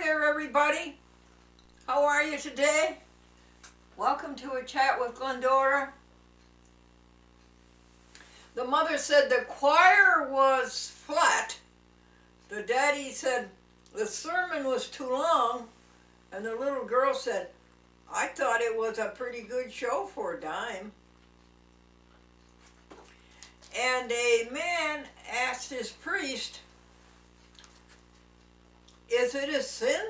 there, everybody. How are you today? Welcome to a chat with Glendora. The mother said the choir was flat. The daddy said the sermon was too long. And the little girl said, I thought it was a pretty good show for a dime. And a man asked his priest, is it a sin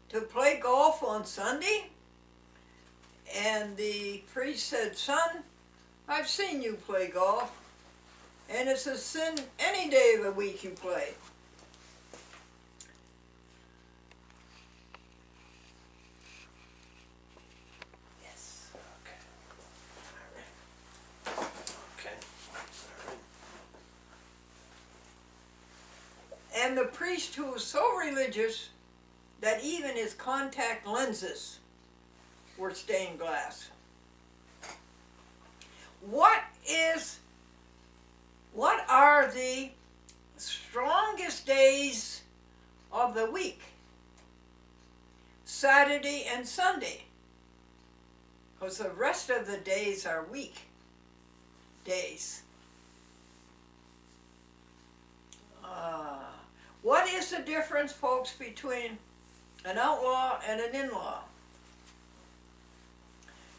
to play golf on Sunday? And the priest said, son, I've seen you play golf, and it's a sin any day of the week you play. Yes. Okay. All right. Okay. All right. And the priest, who was so religious that even his contact lenses were stained glass. What are the strongest days of the week? Saturday and Sunday. Because the rest of the days are weak days. What is the difference, folks, between an outlaw and an in-law?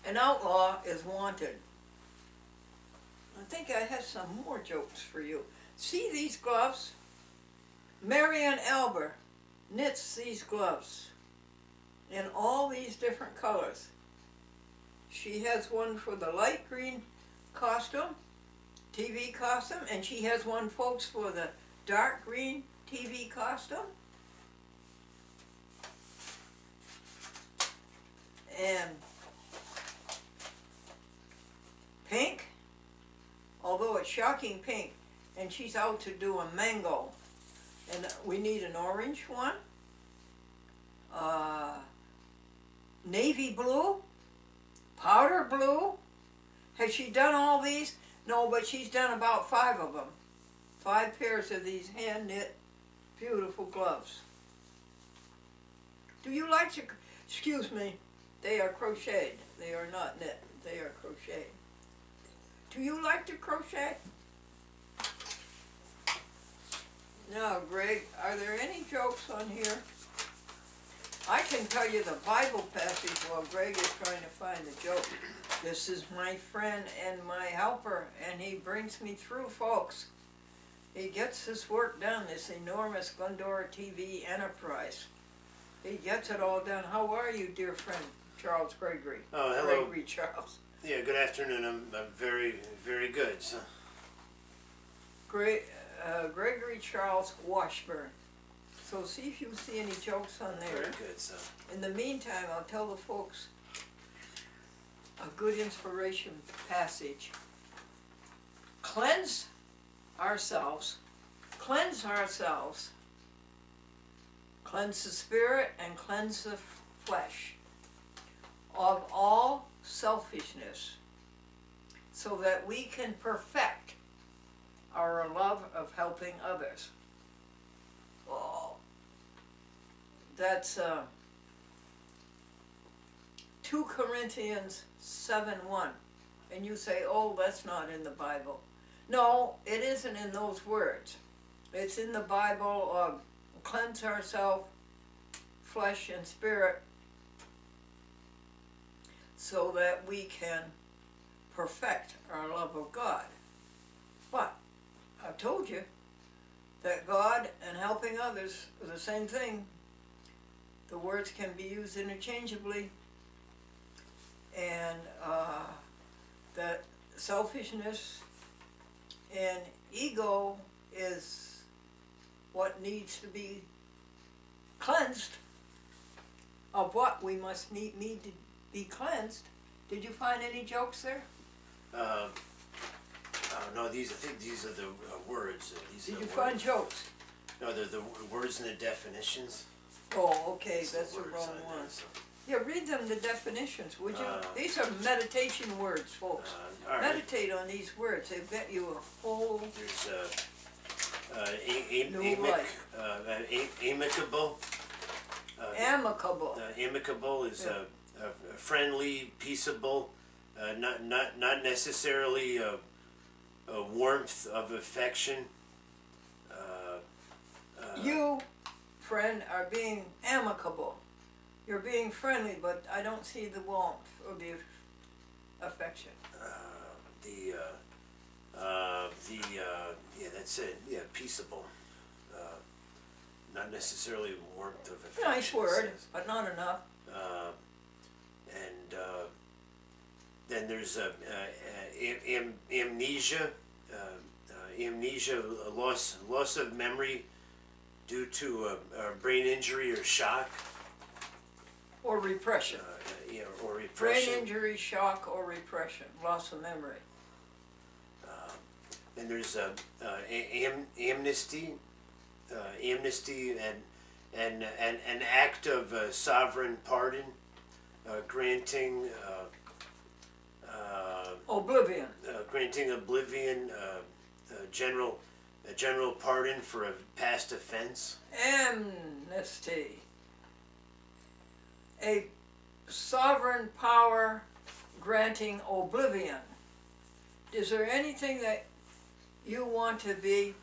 An outlaw is wanted. I think I have some more jokes for you. See these gloves? Marianne Alber knits these gloves in all these different colors. She has one for the light green costume, TV costume, and she has one, folks, for the dark green TV costume. And pink, although it's shocking pink, and she's out to do a mango. And we need an orange one. Navy blue, powder blue. Has she done all these? No, but she's done about 5 of them. 5 pairs of these hand knit, beautiful gloves. Do you like to, excuse me, they are crocheted. They are not knit, they are crocheted. Do you like to crochet? Now, Greg, are there any jokes on here? I can tell you the Bible passage while Greg is trying to find the joke. This is my friend and my helper, and he brings me through, folks. He gets this work done, this enormous Glendora TV enterprise. He gets it all done. How are you, dear friend, Charles Gregory? Oh, hello. Gregory Charles. Yeah, good afternoon. I'm very, very good. So. Gregory Charles Washburn. So see if you see any jokes on there. Very good, so. In the meantime, I'll tell the folks a good inspiration passage. Cleanse ourselves, cleanse the spirit and cleanse the flesh of all selfishness, so that we can perfect our love of helping others. Oh, that's 2 Corinthians 7:1. And you say, oh, that's not in the Bible. No, it isn't in those words. It's in the Bible of cleanse ourselves, flesh and spirit, so that we can perfect our love of God. But I've told you that God and helping others are the same thing. The words can be used interchangeably, and that selfishness and ego is what needs to be cleansed of what we must need to be cleansed. Did you find any jokes there? No, I think these are the words. Did you find jokes? No, they're the words and the definitions. Oh, okay, that's the words wrong on there, one. so. Yeah, read them, the definitions, would you? These are meditation words, folks. All right. Meditate on these words. They bet you a whole There's new life. amicable. Amicable. Amicable is Yeah. friendly, peaceable, not necessarily a warmth of affection. You, friend, are being amicable. You're being friendly, but I don't see the warmth or the affection. Yeah, that's it. Yeah, peaceable. Not necessarily warmth of affection. Nice word, but not enough. And then there's amnesia. Amnesia, loss of memory due to a brain injury or shock. Or repression. Yeah, or repression. Brain injury, shock, or repression. Loss of memory. Then there's amnesty. Amnesty and an act of sovereign pardon, granting Oblivion. granting oblivion, a general pardon for a past offense. Amnesty. A sovereign power granting oblivion. Is there anything that you want to be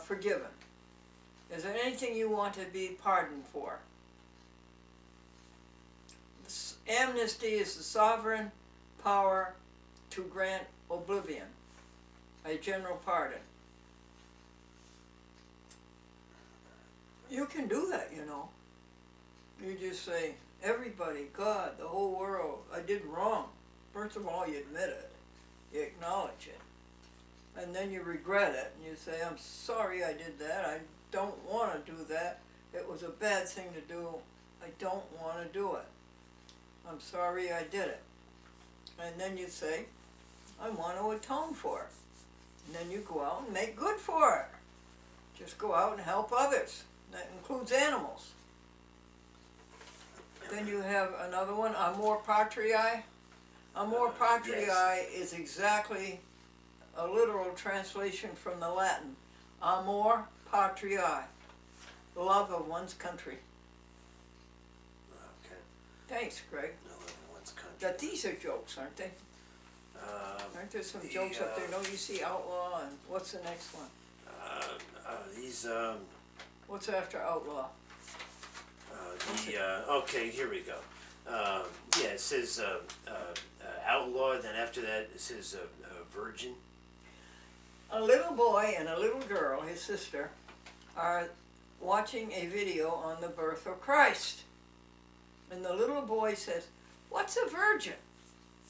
forgiven? Is there anything you want to be pardoned for? Amnesty is the sovereign power to grant oblivion, a general pardon. You can do that, you know. You just say, everybody, God, the whole world, I did wrong. First of all, you admit it. You acknowledge it. And then you regret it, and you say, I'm sorry I did that. I don't want to do that. It was a bad thing to do. I don't want to do it. I'm sorry I did it. And then you say, I want to atone for it. And then you go out and make good for it. Just go out and help others. That includes animals. Then you have another one, amor patriae. Amor patriae is exactly a literal translation from the Latin. Amor patriae, love of one's country. Okay. Thanks, Greg. No, love of one's country. But these are jokes, aren't they? Aren't there some jokes up there? No, you see outlaw, and what's the next one? These What's after outlaw? okay, here we go. Yeah, it says outlaw. Then after that, it says virgin. A little boy and a little girl, his sister, are watching a video on the birth of Christ. And the little boy says, "What's a virgin?"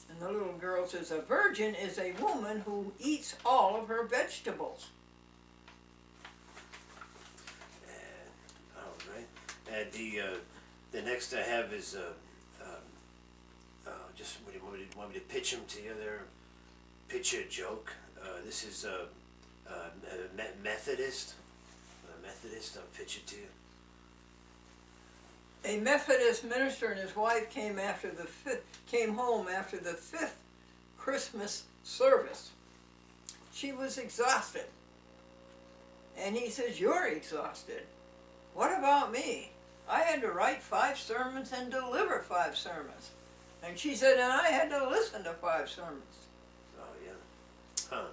And the little girl says, "A virgin is a woman who eats all of her vegetables." All right. And the next I have is just what do you want me to pitch them to you there? Pitch you a joke. This is Methodist. Methodist. I'll pitch it to you. A Methodist minister and his wife came home after the fifth Christmas service. She was exhausted. And he says, "You're exhausted. What about me? I had to write 5 sermons and deliver 5 sermons." And she said, "And I had to listen to 5 sermons." Oh yeah. Huh.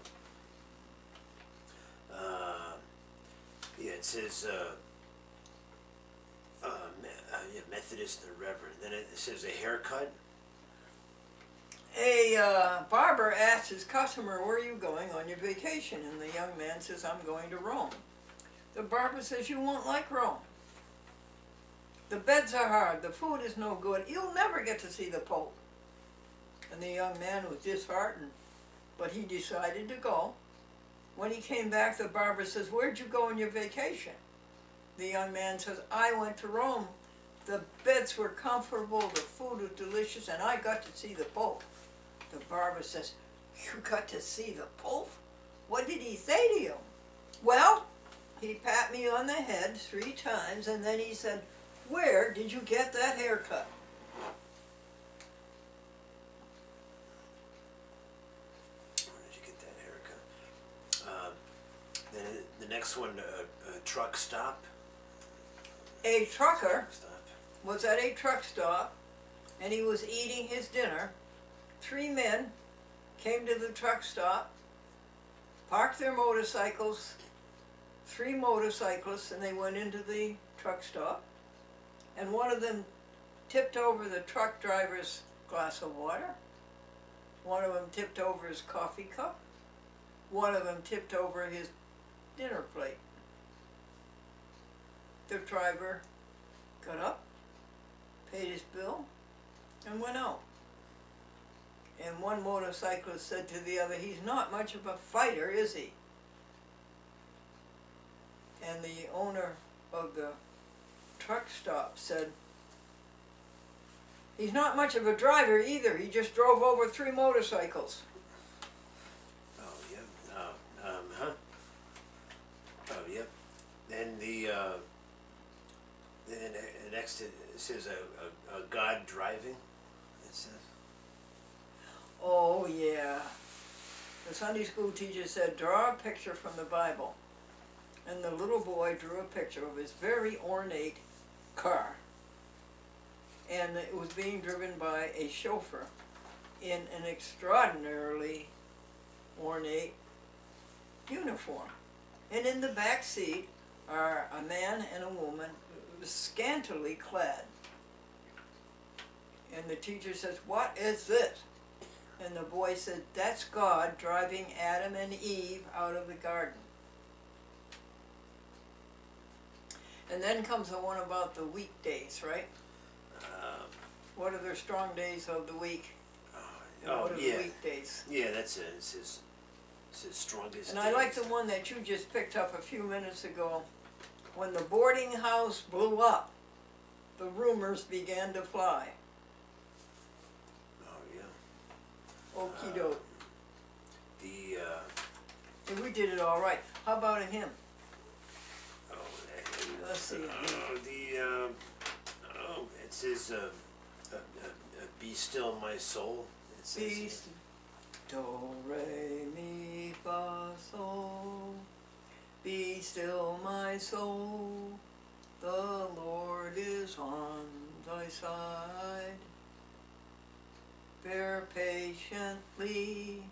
Yeah, it says yeah, Methodist and Reverend. Then it says a haircut. A barber asked his customer, "Where are you going on your vacation?" And the young man says, "I'm going to Rome." The barber says, "You won't like Rome. The beds are hard, the food is no good, you'll never get to see the Pope." And the young man was disheartened, but he decided to go. When he came back, the barber says, "Where'd you go on your vacation?" The young man says, "I went to Rome. The beds were comfortable, the food was delicious, and I got to see the Pope." The barber says, "You got to see the Pope? What did he say to you?" "Well, he pat me on the head 3 times, and then he said, 'Where did you get that haircut?'" Where did you get that haircut? Then the next one, a truck stop. A trucker Stop. was at a truck stop and he was eating his dinner. 3 men came to the truck stop, parked their motorcycles, 3 motorcyclists, and they went into the truck stop. And one of them tipped over the truck driver's glass of water. One of them tipped over his coffee cup. One of them tipped over his dinner plate. The driver got up, paid his bill, and went out. And one motorcyclist said to the other, "He's not much of a fighter, is he?" And the owner of the truck stop said, "He's not much of a driver either. He just drove over 3 motorcycles." Oh, yep. Huh? Oh, yep. Then then the next it says a God driving. It says. Oh yeah. The Sunday school teacher said, "Draw a picture from the Bible." And the little boy drew a picture of his very ornate car. And it was being driven by a chauffeur in an extraordinarily ornate uniform. And in the back seat are a man and a woman scantily clad. And the teacher says, "What is this?" And the boy said, "That's God driving Adam and Eve out of the garden." And then comes the one about the weekdays, right? What are the strong days of the week? And what are the weekdays? Yeah, that's it. It's his strongest. And I like the one that you just picked up a few minutes ago. When the boarding house blew up, the rumors began to fly. Oh yeah. Okie doke. The And we did it all right. How about a hymn? Let's see. It says, "Be still, my soul." It says. Be do, re, mi, fa, sol. Be still, my soul. The Lord is on thy side. Bear patiently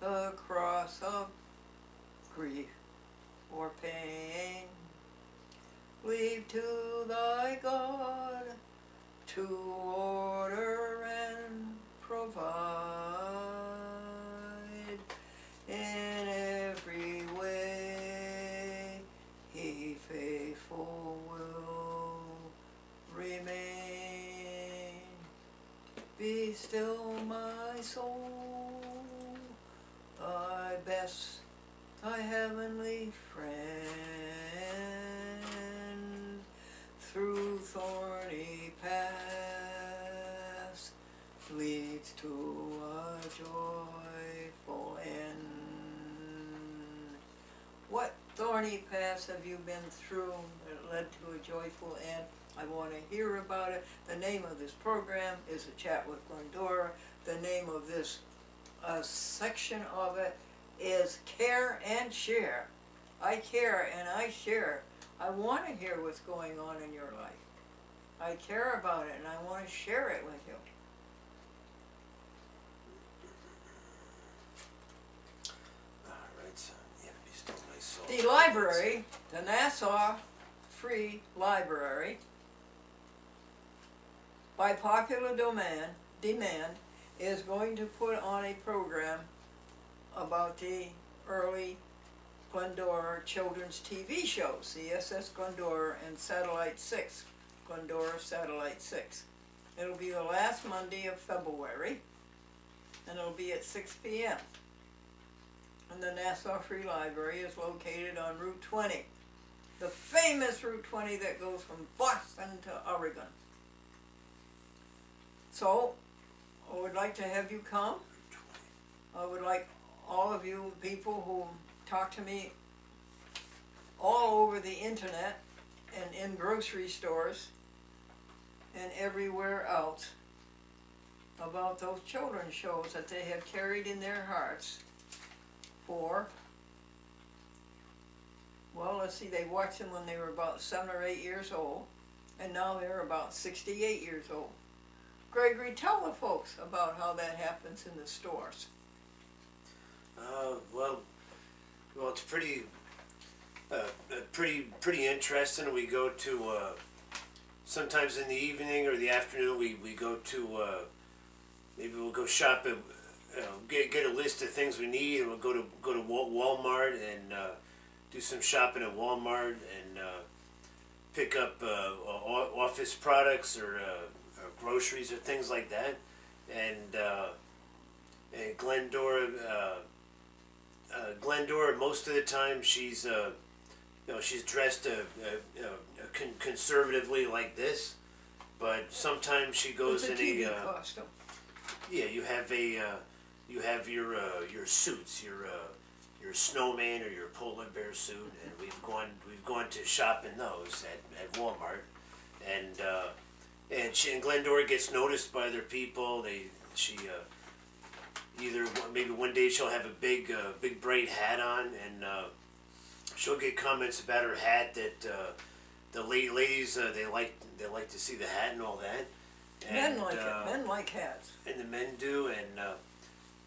the cross of grief or pain. Leave to thy God to order and provide in every way. He faithful will remain. Be still, my soul, thy best, thy heavenly friend, through thorny paths leads to a joyful end. What thorny paths have you been through that led to a joyful end? I want to hear about it. The name of this program is A Chat with Glendora. The name of this section of it is Care and Share. I care and I share. I want to hear what's going on in your life. I care about it and I want to share it with you. Alright, so yeah, be still, my soul. The library, the Nassau Free Library, by popular demand, is going to put on a program about the early Glendora children's TV shows, CSS Glendora and Satellite 6, Glendora Satellite 6. It'll be the last Monday of February, and it'll be at 6 p.m. And the Nassau Free Library is located on Route 20, the famous Route 20 that goes from Boston to Oregon. So, I would like to have you come. I would like all of you people who talk to me all over the internet and in grocery stores and everywhere else about those children's shows that they have carried in their hearts for Well, let's see, they watched them when they were about 7 or 8 years old, and now they're about 68 years old. Gregory, tell the folks about how that happens in the stores. Well, it's pretty interesting. We go to sometimes in the evening or the afternoon. We go to maybe we'll go shop at get a list of things we need, and we'll go to Walmart and do some shopping at Walmart and pick up office products or groceries or things like that. And Glendora, most of the time she's she's dressed conservatively like this, but sometimes she goes It's a in TV costume. yeah, you have your suits, your snowman or your polar bear suit, and we've gone to shop in those at Walmart, and Glendora gets noticed by other people. She either maybe one day she'll have a big bright hat on, and she'll get comments about her hat that the ladies they like to see the hat and all that. Men like it. Men like hats. And the men do,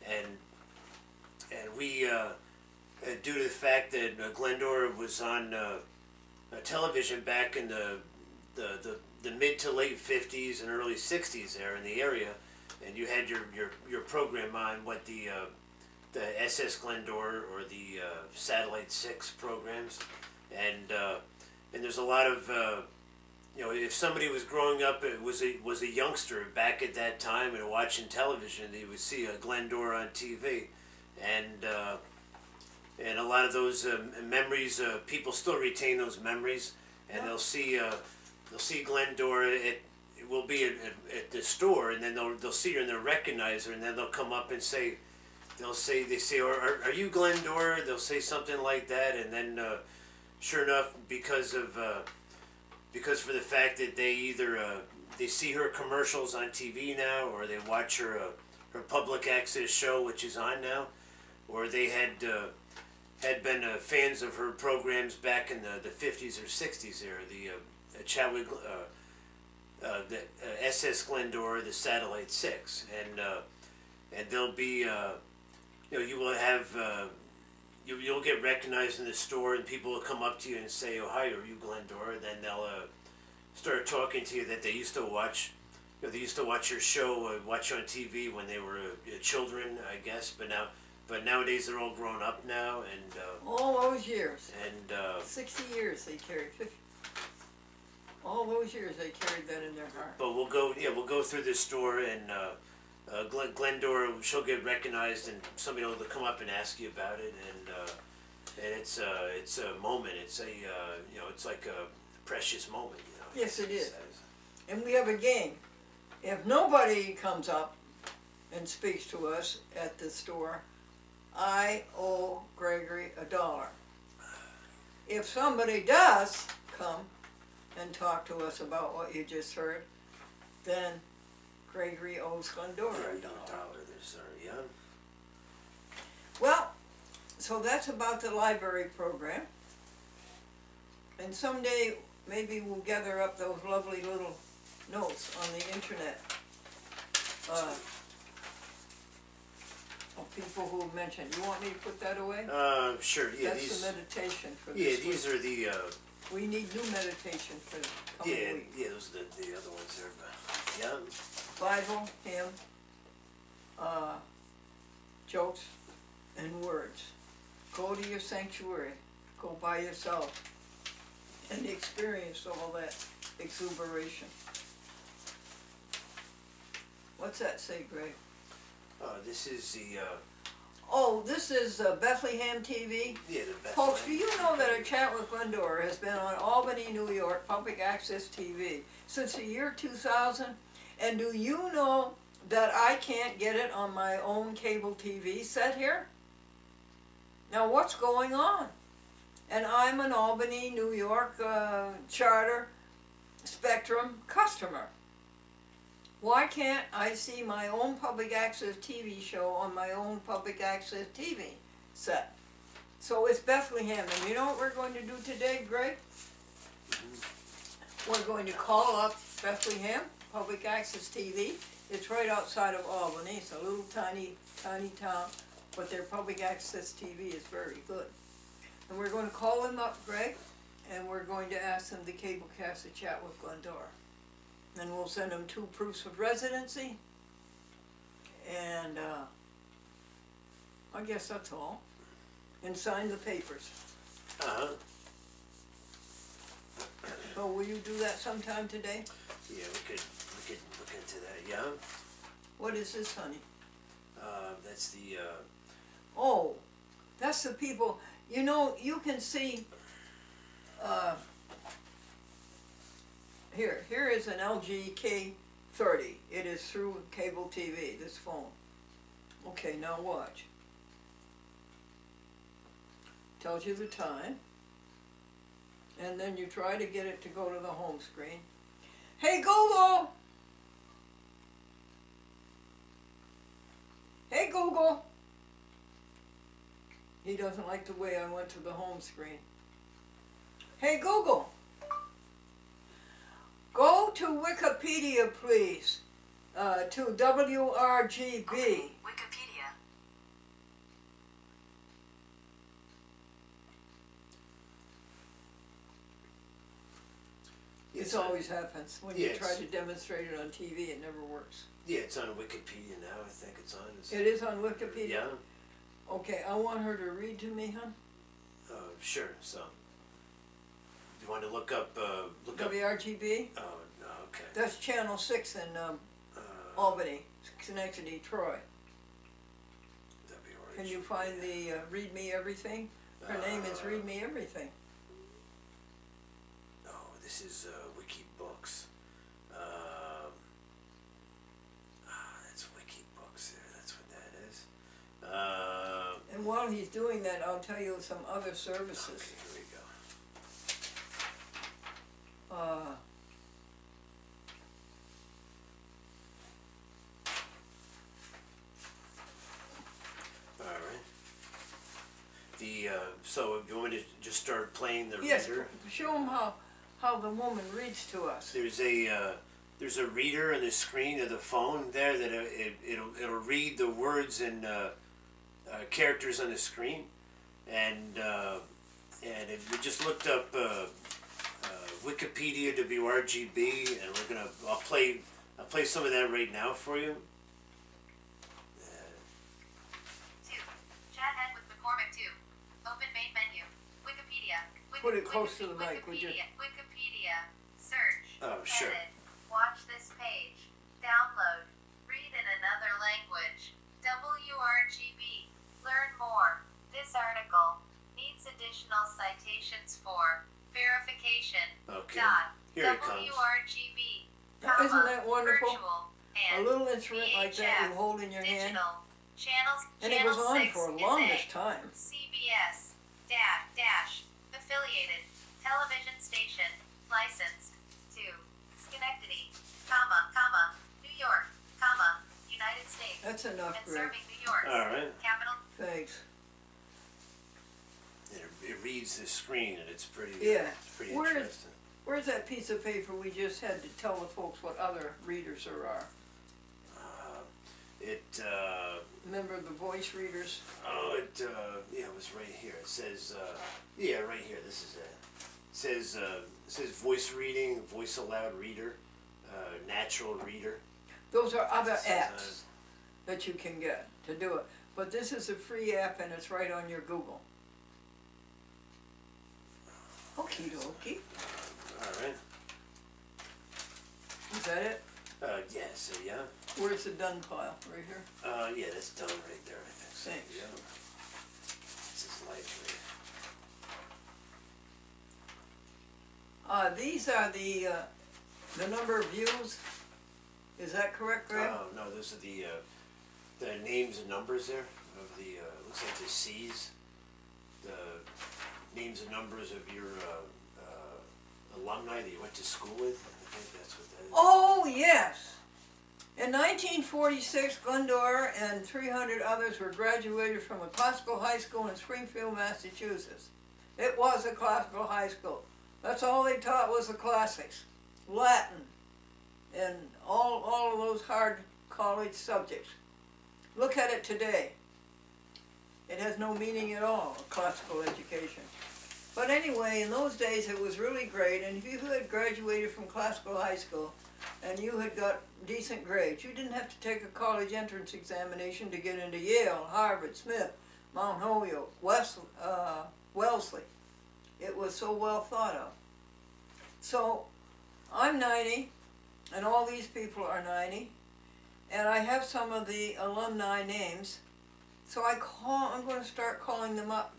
and we due to the fact that Glendora was on television back in the mid to late 50s and early 60s there in the area, and you had your program on what the SS Glendora or the Satellite 6 programs, and there's a lot of if somebody was growing up, it was a youngster back at that time and watching television, they would see a Glendora on TV, and a lot of those memories, people still retain those memories, and they'll see Glendora. It will be at the store, and then they'll see her and they'll recognize her, and then they'll come up and say, they say, are you Glendora? They'll say something like that, and then sure enough, because for the fact that they either they see her commercials on TV now, or they watch her public access show, which is on now, or they had been fans of her programs back in the 50s or 60s there, the Chadwick, the SS Glendora, the Satellite 6, and they'll be, you will have, you'll get recognized in the store, and people will come up to you and say, "Oh, hi, are you Glendora?" Then they'll start talking to you that they used to watch. They used to watch your show, watch on TV when they were children, I guess. But nowadays they're all grown up now, and All those years. and 60 years they carried. 50. All those years they carried that in their heart. but we'll go through this store, and Glendora, she'll get recognized, and somebody will come up and ask you about it, and it's a moment. It's it's like a precious moment. Yes, it is. And we have a game. If nobody comes up and speaks to us at the store, I owe Gregory $1. If somebody does come and talk to us about what you just heard, then Gregory owes Glendora $1. There, sir. Yeah. Well, so that's about the library program. And someday maybe we'll gather up those lovely little notes on the internet of people who mentioned. You want me to put that away? Sure. Yeah. That's the meditation for Yeah, this these week. are the. We need new meditation for the coming week. Yeah, those are the other ones there. But, yeah. Bible, hymn, jokes, and words. Go to your sanctuary. Go by yourself and experience all that exuberation. What's that say, Greg? This is the. Oh, this is Bethlehem TV. Yeah, the Bethlehem. Folks, do you know that a chat with Glendora has been on Albany, New York, public access TV since the year 2000? And do you know that I can't get it on my own cable TV set here? Now, what's going on? And I'm an Albany, New York Charter Spectrum customer. Why can't I see my own public access TV show on my own public access TV set? So it's Bethlehem, and you know what we're going to do today, Greg? We're going to call up Bethlehem, Public Access TV. It's right outside of Albany. It's a little tiny town, but their public access TV is very good. And we're going to call them up, Greg, and we're going to ask them to cablecast a chat with Glendora. And we'll send them 2 proofs of residency, and I guess that's all. And sign the papers. Uh-huh. So will you do that sometime today? Yeah, we could look into that, yeah? What is this, honey? That's the, Oh, that's the people, you know, you can see, here is an LG K30. It is through cable TV, this phone. Okay, now watch. Tells you the time. And then you try to get it to go to the home screen. Hey Google! Hey Google! He doesn't like the way I went to the home screen. Hey Google! Go to Wikipedia, please. To WRGB. Okay, Wikipedia. This always happens. When you Yes. try to demonstrate it on TV, it never works. yeah, it's on Wikipedia now, I think it's on. It is on Wikipedia? Yeah, Okay, I want her to read to me, huh? sure, so. You want to look up, WRGB? oh, no, okay. That's channel 6 in Uh, Albany, Schenectady, Troy. WRG. Can you find the Read Me Everything? Her name is Read Me Everything. No, this is, Wikibooks. That's Wikibooks there, that's what that is. And while he's doing that, I'll tell you some other services. Okay, here we go. Alright. So if you want me to just start playing the Yes, reader? show them how the woman reads to us. There's a reader on the screen of the phone there that it'll read the words and characters on the screen, and we just looked up Wikipedia WRGB, and I'll play some of that right now for you. 2. Chat head with McCormick 2. Open main menu. Wikipedia. Put it close to the mic, would you? Wikipedia. Search. Oh, sure. Edit. Watch this page. Download. Read in another language. WRGB. Learn more. This article needs additional citations for verification. Okay, Dot. here it comes. WRGB. Now, isn't that wonderful? Virtual A and little instrument like that you hold in your hand. digital. Channels. And it Channel goes on 6 for is longest A. time. CBS dash affiliated television station licensed to Schenectady, New York, United States, That's enough, and Greg. serving New York, Alright. capital. Thanks. It reads the screen, and it's pretty, Yeah. pretty Where is- interesting. Where's that piece of paper we just had to tell the folks what other readers there are? Remember the voice readers? Yeah, it was right here. It says, yeah, right here. This is it. It says voice reading, voice aloud reader, natural reader. Those are other This is, apps that you can get to do it. But this is a free app and it's right on your Google. Okie dokie. All right. Is that it? Yeah. So yeah. Where's the done pile? Right here? Yeah, that's done right there. I think. So, Thanks. yeah. This is light read. These are the number of views. Is that correct, Greg? Oh no, those are the names and numbers there of the looks like the C's, the names and numbers of your alumni that you went to school with. I think that's what that is. Oh, yes. In 1946, Glendora and 300 others were graduated from a classical high school in Springfield, Massachusetts. It was a classical high school. That's all they taught was the classics, Latin, and all of those hard college subjects. Look at it today. It has no meaning at all, classical education. But anyway, in those days it was really great, and if you had graduated from classical high school and you had got decent grades, you didn't have to take a college entrance examination to get into Yale, Harvard, Smith, Mount Holyoke, Wellesley. It was so well thought of. So I'm 90, and all these people are 90, and I have some of the alumni names. So I'm going to start calling them up.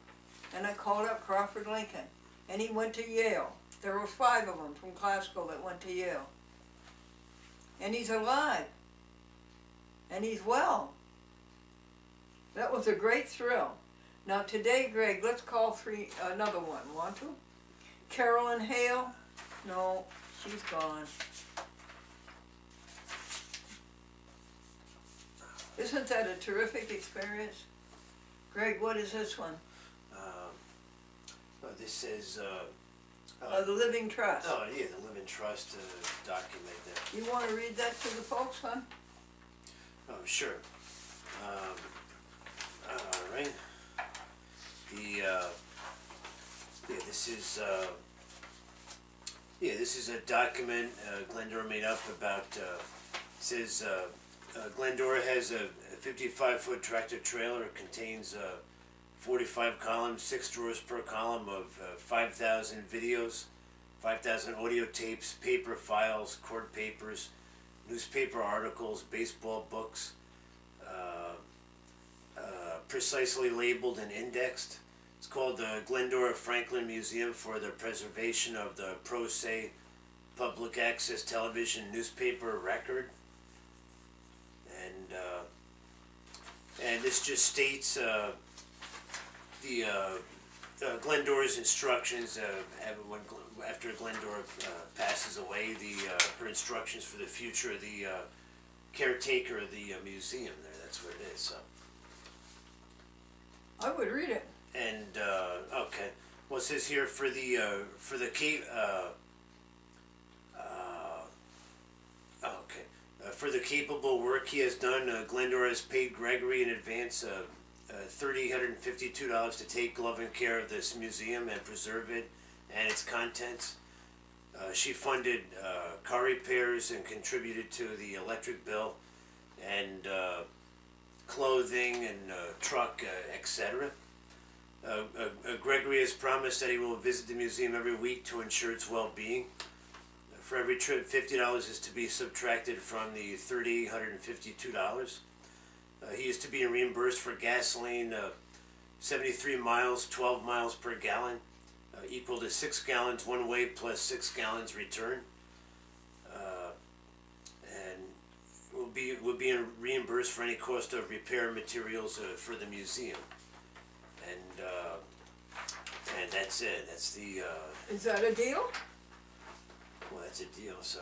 And I called up Crawford Lincoln, and he went to Yale. There were 5 of them from classical that went to Yale. And he's alive. And he's well. That was a great thrill. Now today, Greg, let's call another one. Want to? Carolyn Hale? No, she's gone. Isn't that a terrific experience? Greg, what is this one? This is The Living Trust. oh yeah, the Living Trust document there. You want to read that to the folks, huh? Oh sure. All right. This is a document Glendora made up about. Says Glendora has a 55-foot tractor trailer. It contains 45 columns, 6 drawers per column of 5,000 videos, 5,000 audio tapes, paper files, court papers, newspaper articles, baseball books, precisely labeled and indexed. It's called the Glendora Franklin Museum for the Preservation of the Pro Se Public Access Television Newspaper Record. And this just states Glendora's instructions. After Glendora passes away, her instructions for the future of the caretaker of the museum. That's what it is. So. I would read it. And okay, well it says here for the capable work he has done, Glendora has paid Gregory in advance $352 to take loving care of this museum and preserve it and its contents. She funded car repairs and contributed to the electric bill and clothing and truck, etc. Gregory has promised that he will visit the museum every week to ensure its well-being. For every trip, $50 is to be subtracted from the $3,852. He is to be reimbursed for gasoline 73 miles, 12 miles per gallon, equal to 6 gallons one way plus 6 gallons return. And will be reimbursed for any cost of repair materials for the museum. And that's it. That's the. Is that a deal? Well, that's a deal. So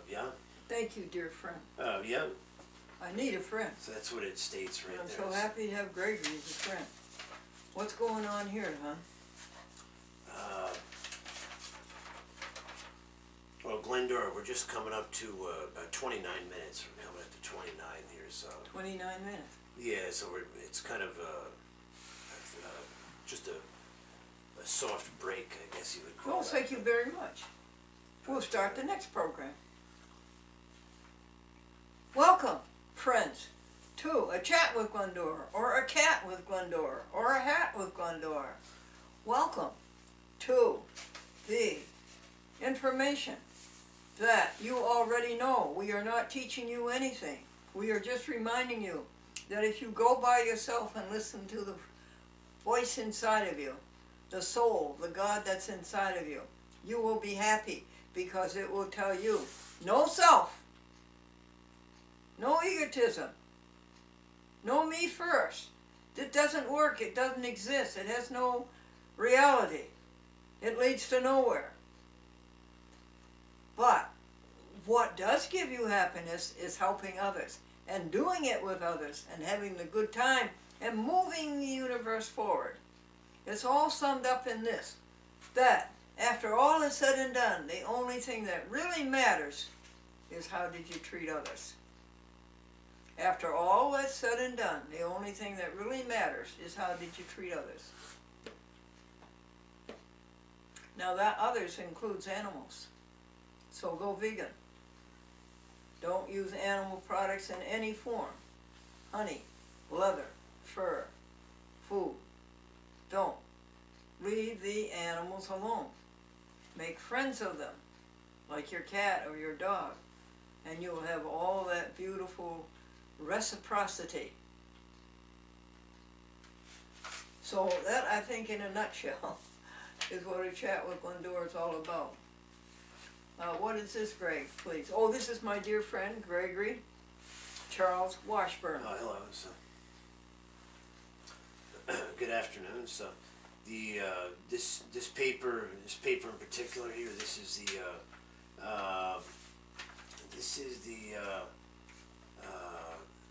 yeah. Thank you, dear friend. Yeah. I need a friend. So that's what it states right I'm there. so happy to have Gregory as a friend. What's going on here, huh? Well, Glendora, we're just coming up to about 29 minutes. We're coming up to 29 here, so. 29 minutes. Yeah, so it's kind of just a soft break, I guess you would call Well, it. thank you very much. We'll start the next program. Welcome, friends, to A Chat with Glendora, or A Cat with Glendora, or A Hat with Glendora. Welcome to the information that you already know. We are not teaching you anything. We are just reminding you that if you go by yourself and listen to the voice inside of you, the soul, the God that's inside of you, you will be happy because it will tell you no self, no egotism, no me first. It doesn't work. It doesn't exist. It has no reality. It leads to nowhere. But what does give you happiness is helping others and doing it with others and having the good time and moving the universe forward. It's all summed up in this, that after all is said and done, the only thing that really matters is how did you treat others. After all that's said and done, the only thing that really matters is how did you treat others. Now that others includes animals, so go vegan. Don't use animal products in any form. Honey, leather, fur, food. Don't. Leave the animals alone. Make friends of them, like your cat or your dog, and you will have all that beautiful reciprocity. So that, I think, in a nutshell, is what a chat with Glendora is all about. What is this, Greg, please? Oh, this is my dear friend, Gregory Charles Washburn. Oh, hello. So, good afternoon. So, the this paper in particular here. This is the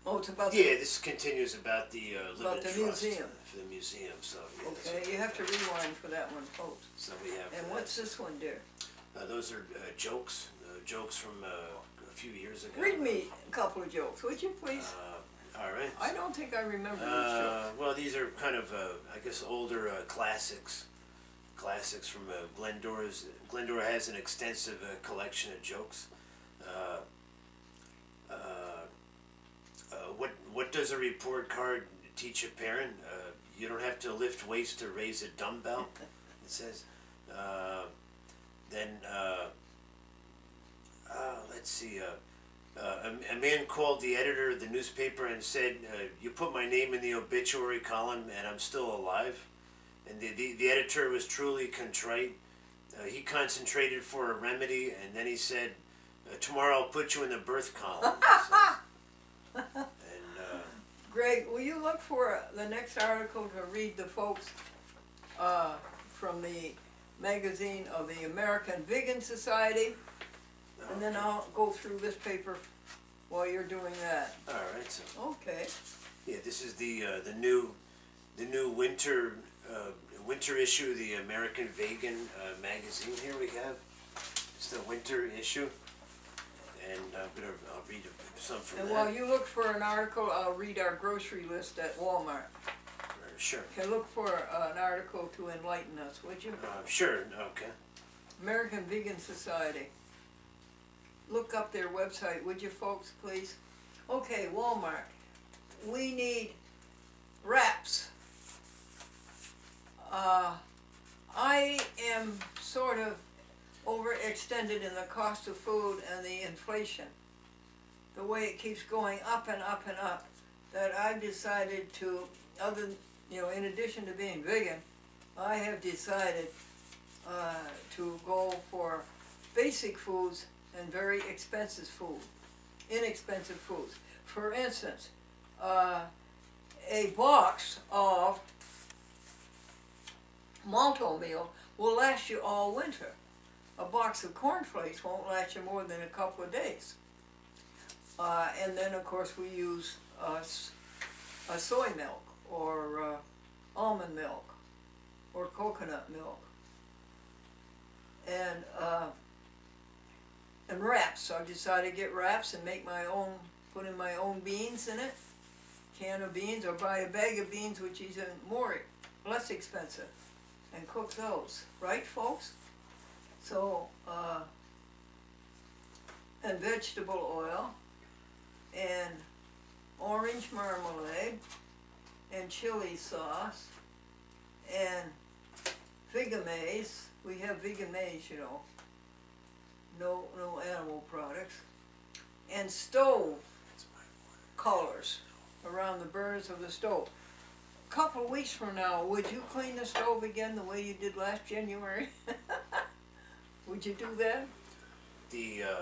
Oh, it's about yeah. This continues about the about Living the Trust museum. For the museum. So yeah, that's Okay, what you have to rewind for that one, folks. So we have. And what's this one, dear? Those are jokes from a few years ago. Read me a couple of jokes, would you, please? All right. I don't think I remember these jokes. Well, these are kind of, I guess, older classics. Classics from Glendora's. Glendora has an extensive collection of jokes. What does a report card teach a parent? You don't have to lift weights to raise a dumbbell. It says. Then let's see. A man called the editor of the newspaper and said, "You put my name in the obituary column, and I'm still alive." And the editor was truly contrite. He concentrated for a remedy, and then he said, "Tomorrow I'll put you in the birth column." Greg, will you look for the next article to read the folks from the magazine of the American Vegan Society? And then I'll go through this paper while you're doing that. All right. So Okay. yeah, this is the new winter issue of the American Vegan magazine. Here we have it's the winter issue, and I'll read some from And that. while you look for an article, I'll read our grocery list at Walmart. Sure. Okay, look for an article to enlighten us, would you? Sure. Okay. American Vegan Society. Look up their website, would you, folks, please? Okay, Walmart. We need wraps. I am sort of overextended in the cost of food and the inflation. The way it keeps going up and up and up, that I've decided to, in addition to being vegan, I have decided to go for basic foods and very inexpensive foods. For instance, a box of malto meal will last you all winter. A box of cornflakes won't last you more than a couple of days. And then, of course, we use a soy milk or almond milk or coconut milk. And wraps. So I decided to get wraps and make my own, put in my own beans in it, can of beans, or buy a bag of beans, which is less expensive, and cook those. Right, folks? So, and vegetable oil, and orange marmalade, and chili sauce, and Vegemese. We have Vegemese, no animal products, and stove colors around the burners of the stove. A couple of weeks from now, would you clean the stove again the way you did last January? Would you do that? The Remember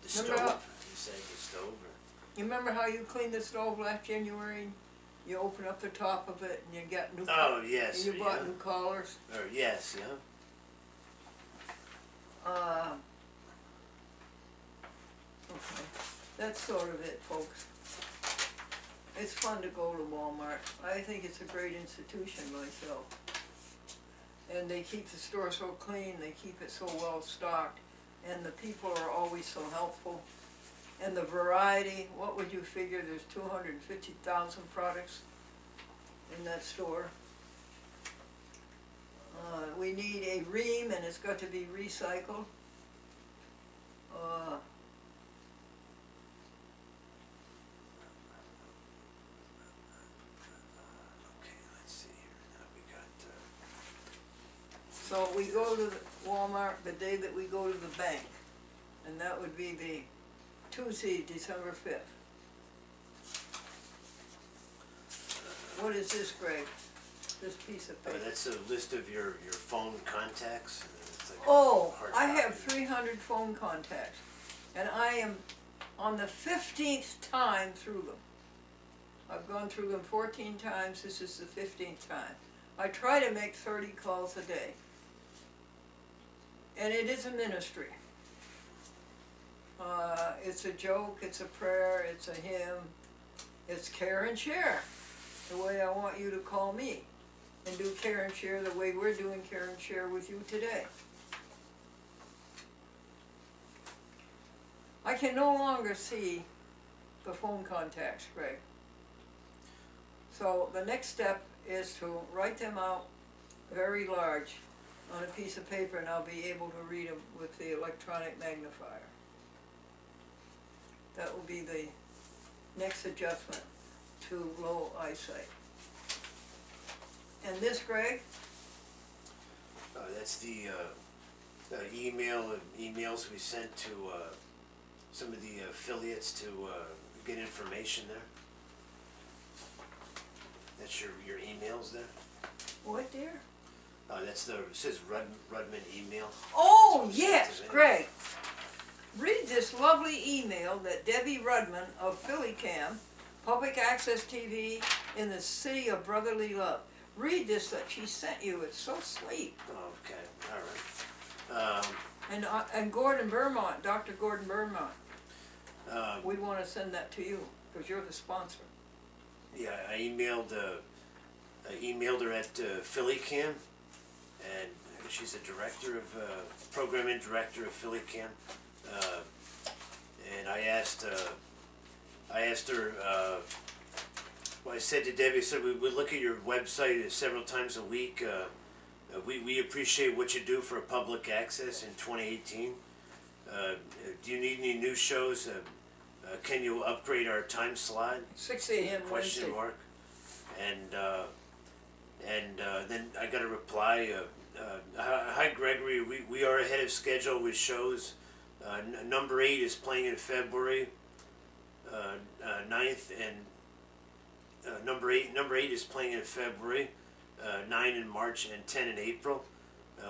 stove. how- You say the stove. Or? You remember how you cleaned the stove last January? You open up the top of it and you got new Oh yes. and you bought yeah. new collars. Or yes, yeah. That's sort of it, folks. It's fun to go to Walmart. I think it's a great institution myself. And they keep the store so clean, they keep it so well stocked, and the people are always so helpful. And the variety, what would you figure, there's 250,000 products in that store. We need a ream, and it's got to be recycled. Okay, let's see here. Now we got. So we go to the Walmart the day that we go to the bank, and that would be the Tuesday, December 5th. What is this, Greg? This piece of paper? That's a list of your phone contacts. It's like a Oh, hard I have copy. 300 phone contacts, and I am on the 15th time through them. I've gone through them 14 times, this is the 15th time. I try to make 30 calls a day. And it is a ministry. It's a joke, it's a prayer, it's a hymn, it's care and share, the way I want you to call me. And do care and share the way we're doing care and share with you today. I can no longer see the phone contacts, Greg. So the next step is to write them out very large on a piece of paper, and I'll be able to read them with the electronic magnifier. That will be the next adjustment to low eyesight. And this, Greg? That's the emails we sent to some of the affiliates to get information there. That's your emails there. What, dear? That's it says Rudman email. Oh, yes, Greg. Read this lovely email that Debbie Rudman of PhillyCam, Public Access TV in the city of brotherly love. Read this that she sent you. It's so sweet. Okay, all right. And Gordon Bermont, Dr. Gordon Bermont. We want to send that to you because you're the sponsor. Yeah, I emailed her at PhillyCam, and she's a director of programming director of PhillyCam, and I asked her. Well, I said to Debbie, I said we look at your website several times a week. We appreciate what you do for public access in 2018. Do you need any new shows? Can you upgrade our time slot? 6 a.m. Question Wednesday. mark. And then I got a reply. Hi Gregory, we are ahead of schedule with shows. Number 8 is playing in February 9th, and number 8 is playing in February, 9 in March, and 10 in April.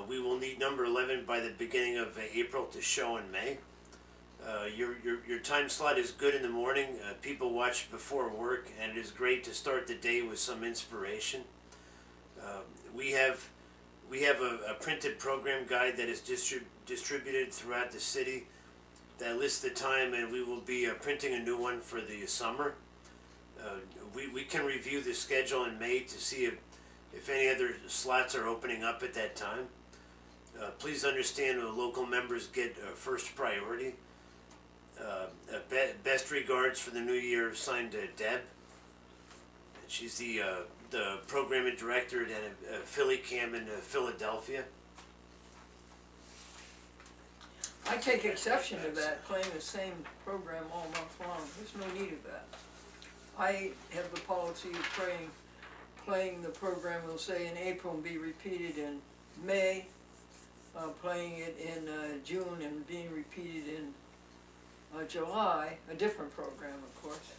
We will need number 11 by the beginning of April to show in May. Your time slot is good in the morning. People watch before work, and it is great to start the day with some inspiration. We have a printed program guide that is distributed throughout the city that lists the time, and we will be printing a new one for the summer. We can review the schedule in May to see if any other slots are opening up at that time. Please understand local members get first priority. Best regards for the new year, signed Deb. She's the programming director at PhillyCam in Philadelphia. I take exception to that, playing the same program all month long. There's no need of that. I have the policy of playing the program, we'll say in April and be repeated in May, playing it in June and being repeated in July, a different program, of course.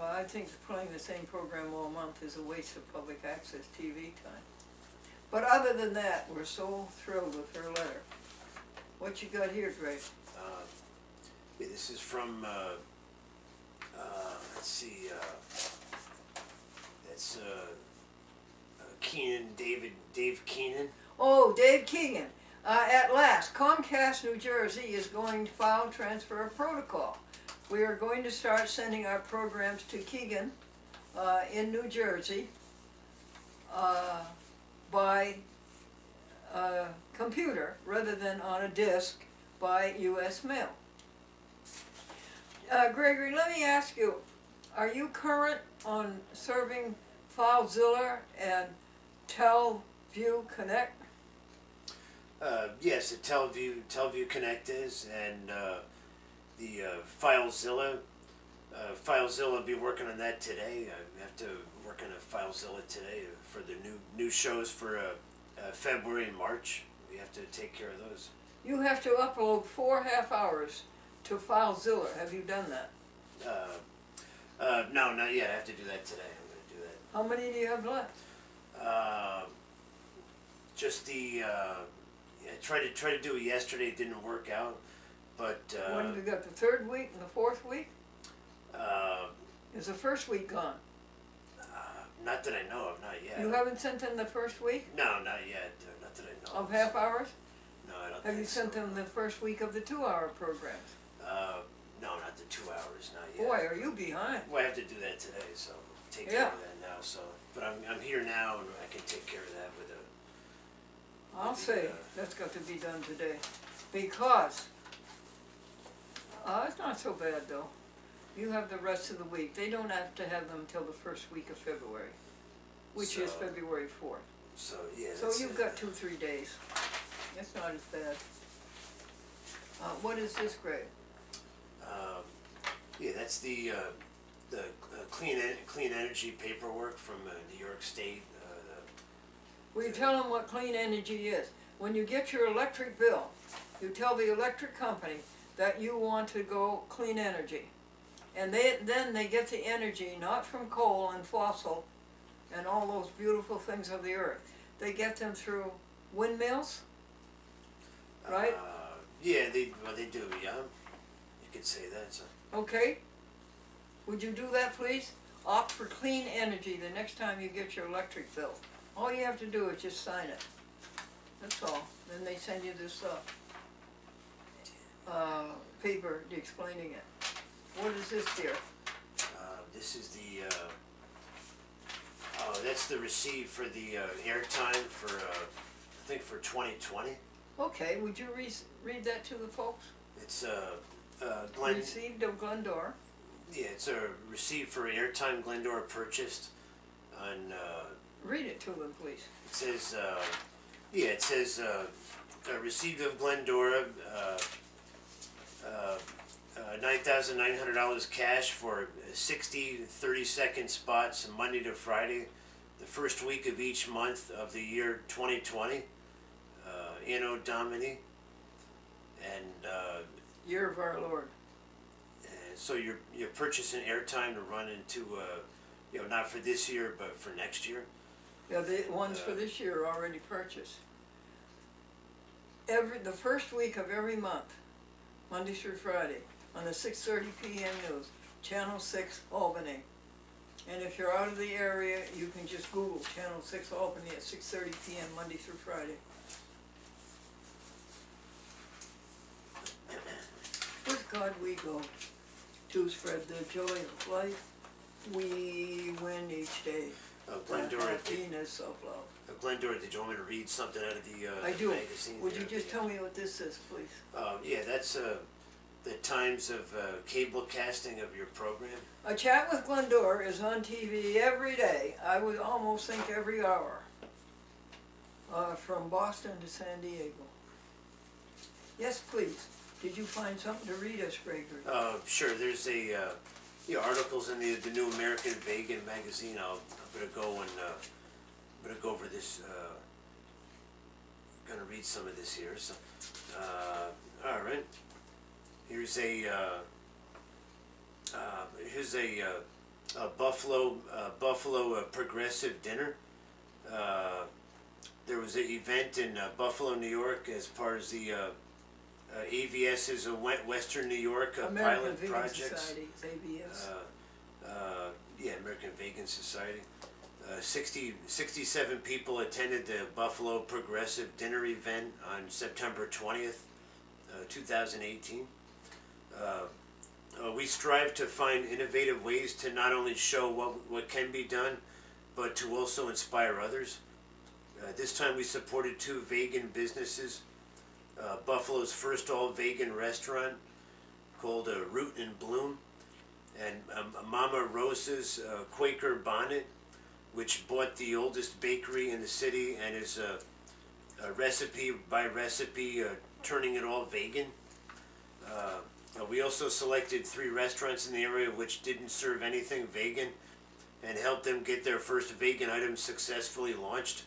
I think playing the same program all month is a waste of public access TV time. But other than that, we're so thrilled with her letter. What you got here, Greg? This is from, let's see, that's Keenan, Dave Keenan. Oh, Dave Keegan. At last, Comcast New Jersey is going to file transfer protocol. we are going to start sending our programs to Keegan, in New Jersey, by computer rather than on a disc by U.S. mail. Gregory, let me ask you, are you current on serving FileZilla and TelView Connect? Yes, the TelView Connect is, and the FileZilla. FileZilla will be working on that today. I have to work on a FileZilla today for the new shows for February and March. We have to take care of those. You have to upload 4 half hours to FileZilla. Have you done that? No, not yet. I have to do that today. I'm going to do that. How many do you have left? Just the I tried to do it yesterday. It didn't work out, but When have you got, the 3rd week and the 4th week? uh, Is the 1st week gone? not that I know of. Not yet. You haven't sent them the 1st week No, not yet. Not that I know of half hours? No, I don't. Have you think sent so. them the 1st week of the 2-hour programs? No, not the 2 hours. Not yet. Boy, are you behind. Well, I have to do that today, so take care of that now. So, but I'm here now, and I can take care of that with a. I'll say that's got to be done today, because, it's not so bad though. You have the rest of the week. They don't have to have them till the 1st week of February, which is So- February 4th. So yeah. So that's you've it. got 2-3 days. That's not as bad. What is this, Greg? Yeah, that's the clean energy paperwork from New York State. Well, you tell them what clean energy is. When you get your electric bill, you tell the electric company that you want to go clean energy. And then they get the energy not from coal and fossil and all those beautiful things of the earth. They get them through windmills, right? Yeah, they do. Yeah, you could say that. So. Okay? Would you do that, please? Opt for clean energy the next time you get your electric bill. All you have to do is just sign it. That's all. Then they send you this paper explaining it. What is this, dear? This is the. That's the receipt for the airtime for I think for 2020. Okay, would you read that to the folks? It's Glen. Received of Glendora. Yeah, it's a receipt for airtime Glendora purchased on. Read it to them, please. It says, it says, received of Glendora, $9,900 cash for 60 30-second spots Monday to Friday, the first week of each month of the year 2020, Anno Domini, and Year of our Lord. so you're purchasing airtime to run into, not for this year, but for next year. Yeah, the ones for this year are already purchased. The first week of every month, Monday through Friday, on the 6:30 p.m. news, Channel 6 Albany. And if you're out of the area, you can just Google Channel 6 Albany at 6:30 p.m. Monday through Friday. With God we go, to spread the joy of life. We win each day. Glendora, happiness of love. Glendora, did you want me to read something out of the I do. magazine? Would you there? just tell me what this is, please? Yeah, that's the times of cable casting of your program. A Chat with Glendora is on TV every day. I would almost think every hour. From Boston to San Diego. Yes, please. Did you find something to read us, Gregory? Sure. There's articles in the New American Vegan magazine. I'm gonna go and I'm gonna go over this. Gonna read some of this here. So, all right. Here's a Buffalo progressive dinner. There was an event in Buffalo, New York, as part of the AVS's Western New York American pilot Vegan projects. Society, ABS. American Vegan Society. 67 people attended the Buffalo Progressive Dinner event on September 20th, 2018. We strive to find innovative ways to not only show what can be done, but to also inspire others. This time we supported 2 vegan businesses. Buffalo's first all-vegan restaurant called Root and Bloom, and Mama Rosa's Quaker Bonnet, which bought the oldest bakery in the city and is recipe by recipe turning it all vegan. We also selected 3 restaurants in the area which didn't serve anything vegan and helped them get their first vegan items successfully launched.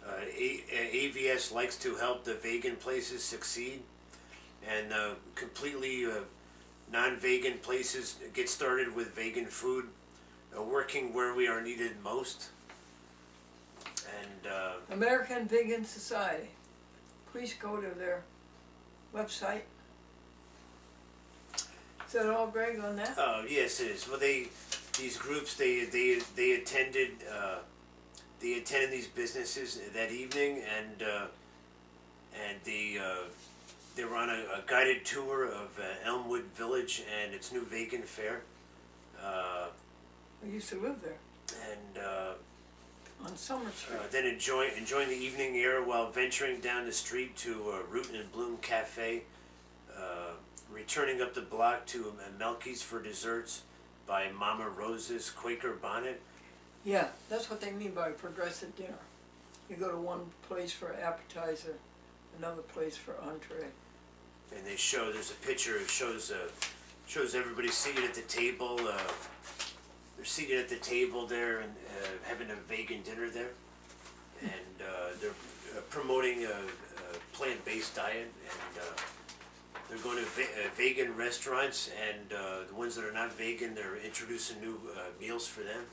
AVS likes to help the vegan places succeed, and completely non-vegan places get started with vegan food, working where we are needed most. And American Vegan Society. Please go to their website. Is that all, Greg, on that? yes, it is. Well, these groups they attended these businesses that evening, and they were on a guided tour of Elmwood Village and its new vegan fair. I used to live there And on Summer Street. then enjoying the evening air while venturing down the street to Root and Bloom Cafe, returning up the block to Melky's for desserts by Mama Rosa's Quaker Bonnet. Yeah, that's what they mean by progressive dinner. You go to one place for appetizer, another place for entree. And there's a picture, it shows everybody seated at the table. They're seated at the table there and having a vegan dinner there. And they're promoting a plant-based diet, and they're going to vegan restaurants, and the ones that are not vegan, they're introducing new meals for them.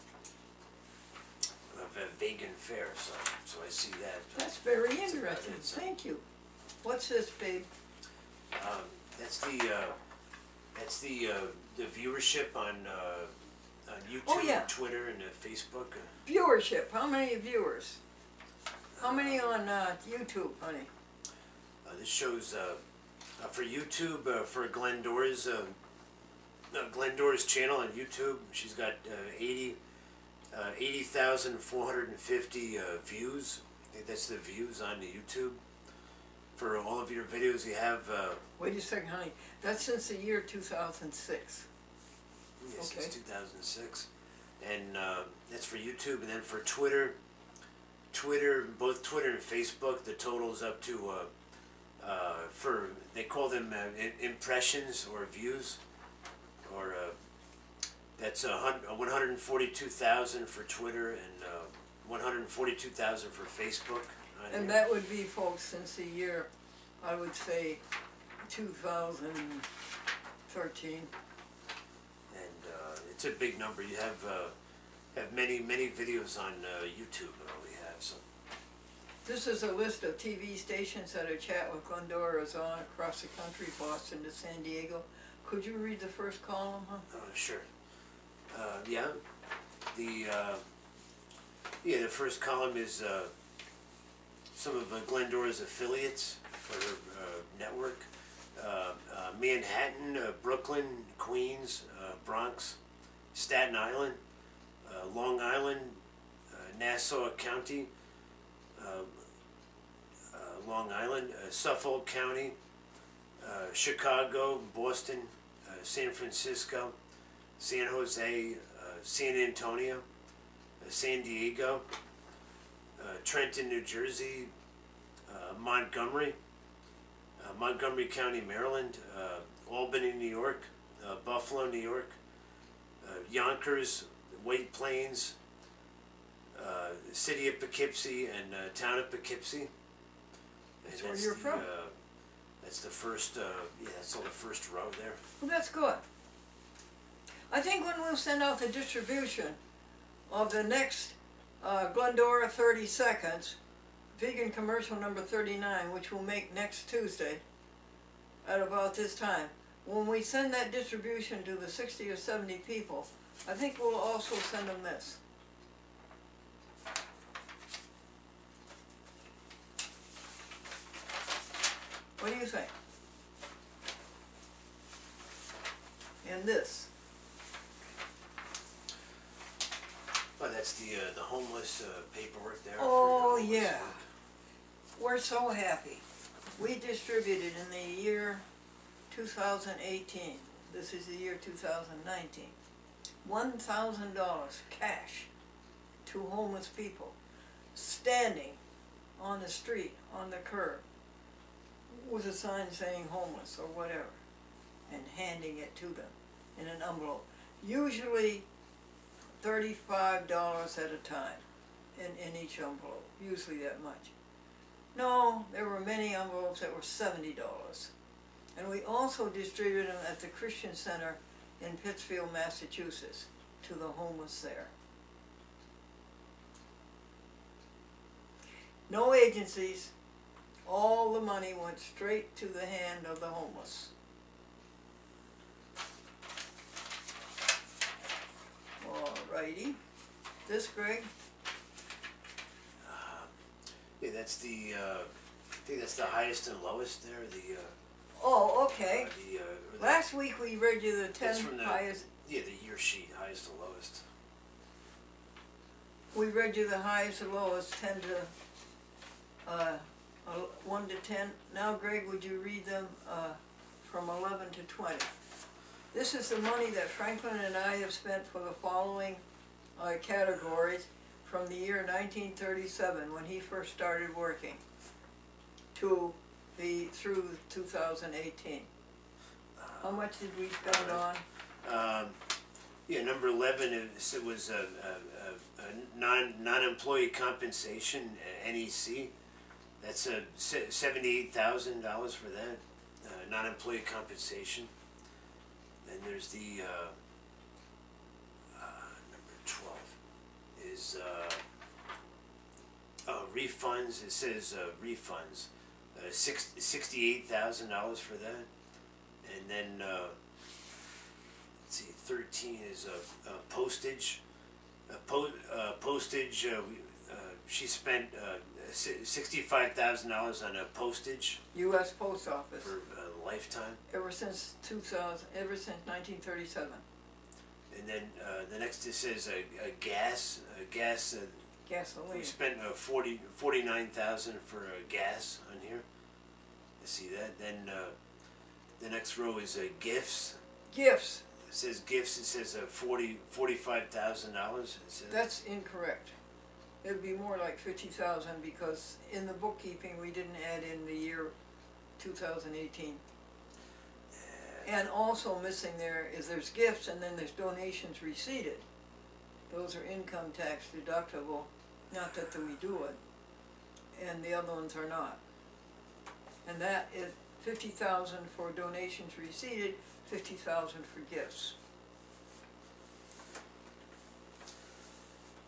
Of a vegan fair, so I see that. That's very That's about interesting. it, so. Thank you. What's this, babe? That's the viewership on YouTube, Oh, yeah. Twitter, and Facebook. Viewership. How many viewers? How many on YouTube, honey? This shows for YouTube for Glendora's channel on YouTube. She's got 80,450 views. I think that's the views on the YouTube. For all of your videos, you have. Wait a second, honey. That's since the year 2006. Yes, Okay. it's 2006, and that's for YouTube. And then for Twitter, both Twitter and Facebook, the total's up to they call them impressions or views, or that's 142,000 for Twitter and 142,000 for Facebook. And that would be, folks, since the year, I would say, 2013. And it's a big number. You have many videos on YouTube. We have so. This is a list of TV stations that are chat with Glendora is on across the country, Boston to San Diego. Could you read the first column, huh? Sure. Yeah. The first column is some of Glendora's affiliates for her network. Manhattan, Brooklyn, Queens, Bronx, Staten Island, Long Island, Nassau County, Long Island, Suffolk County, Chicago, Boston, San Francisco, San Jose, San Antonio, San Diego, Trenton, New Jersey, Montgomery, Montgomery County, Maryland, Albany, New York, Buffalo, New York, Yonkers, White Plains, City of Poughkeepsie, and Town of Poughkeepsie. That's where you're from. That's the first, that's all the first row there. Well, that's good. I think when we'll send out the distribution of the next Glendora 30 Seconds, vegan commercial number 39, which we'll make next Tuesday at about this time, when we send that distribution to the 60 or 70 people, I think we'll also send them this. What do you think? And this. Oh, that's the homeless paperwork there. Oh, for your homeless yeah. work. We're so happy. We distributed in the year 2018, this is the year 2019, $1,000 cash to homeless people, standing on the street, on the curb, with a sign saying homeless or whatever, and handing it to them in an envelope. Usually $35 at a time in each envelope, usually that much. No, there were many envelopes that were $70. And we also distributed them at the Christian Center in Pittsfield, Massachusetts, to the homeless there. No agencies, all the money went straight to the hand of the homeless. Alrighty, this, Greg? Yeah, that's the. I think that's the highest and lowest there. The. Oh, okay. Or the Last week we read you the 10 That's from the- highest, yeah, the year sheet, highest and lowest. we read you the highest and lowest, 10 to, 1 to 10. Now, Greg, would you read them, from 11 to 20? This is the money that Franklin and I have spent for the following, categories from the year 1937, when he first started working, to through 2018. How much did we spend on? Yeah, number 11 it was a non-employee compensation, NEC. That's $78,000 for that, non-employee compensation. Then there's the number 12 is refunds. It says refunds, $68,000 for that. And then let's see, 13 is postage. Postage. She spent $65,000 on a postage U.S. Post Office, for a lifetime. ever since 1937. And then the next it says gas. Gas. We Gasoline. spent $49,000 for gas on here. I see that. Then the next row is gifts. Gifts, It says gifts. It says $45,000. It says. that's incorrect. It'd be more like 50,000 because in the bookkeeping, we didn't add in the year 2018. And also missing there is there's gifts and then there's donations receipted. Those are income tax deductible, not that we do it, and the other ones are not. And that is 50,000 for donations receipted, 50,000 for gifts.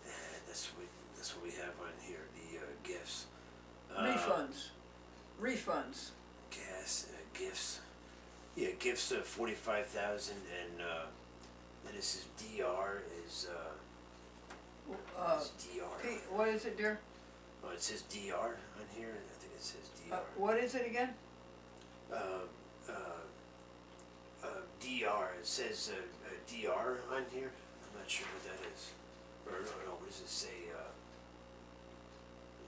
And that's what we have on here. The gifts. Refunds. Gas. Gifts. Yeah, gifts of 45,000, and then this is DR is DR. What is it, dear? Oh, it says DR on here. I think it says DR. What is it again? DR. It says DR on here. I'm not sure what that is. Or no, what does it say?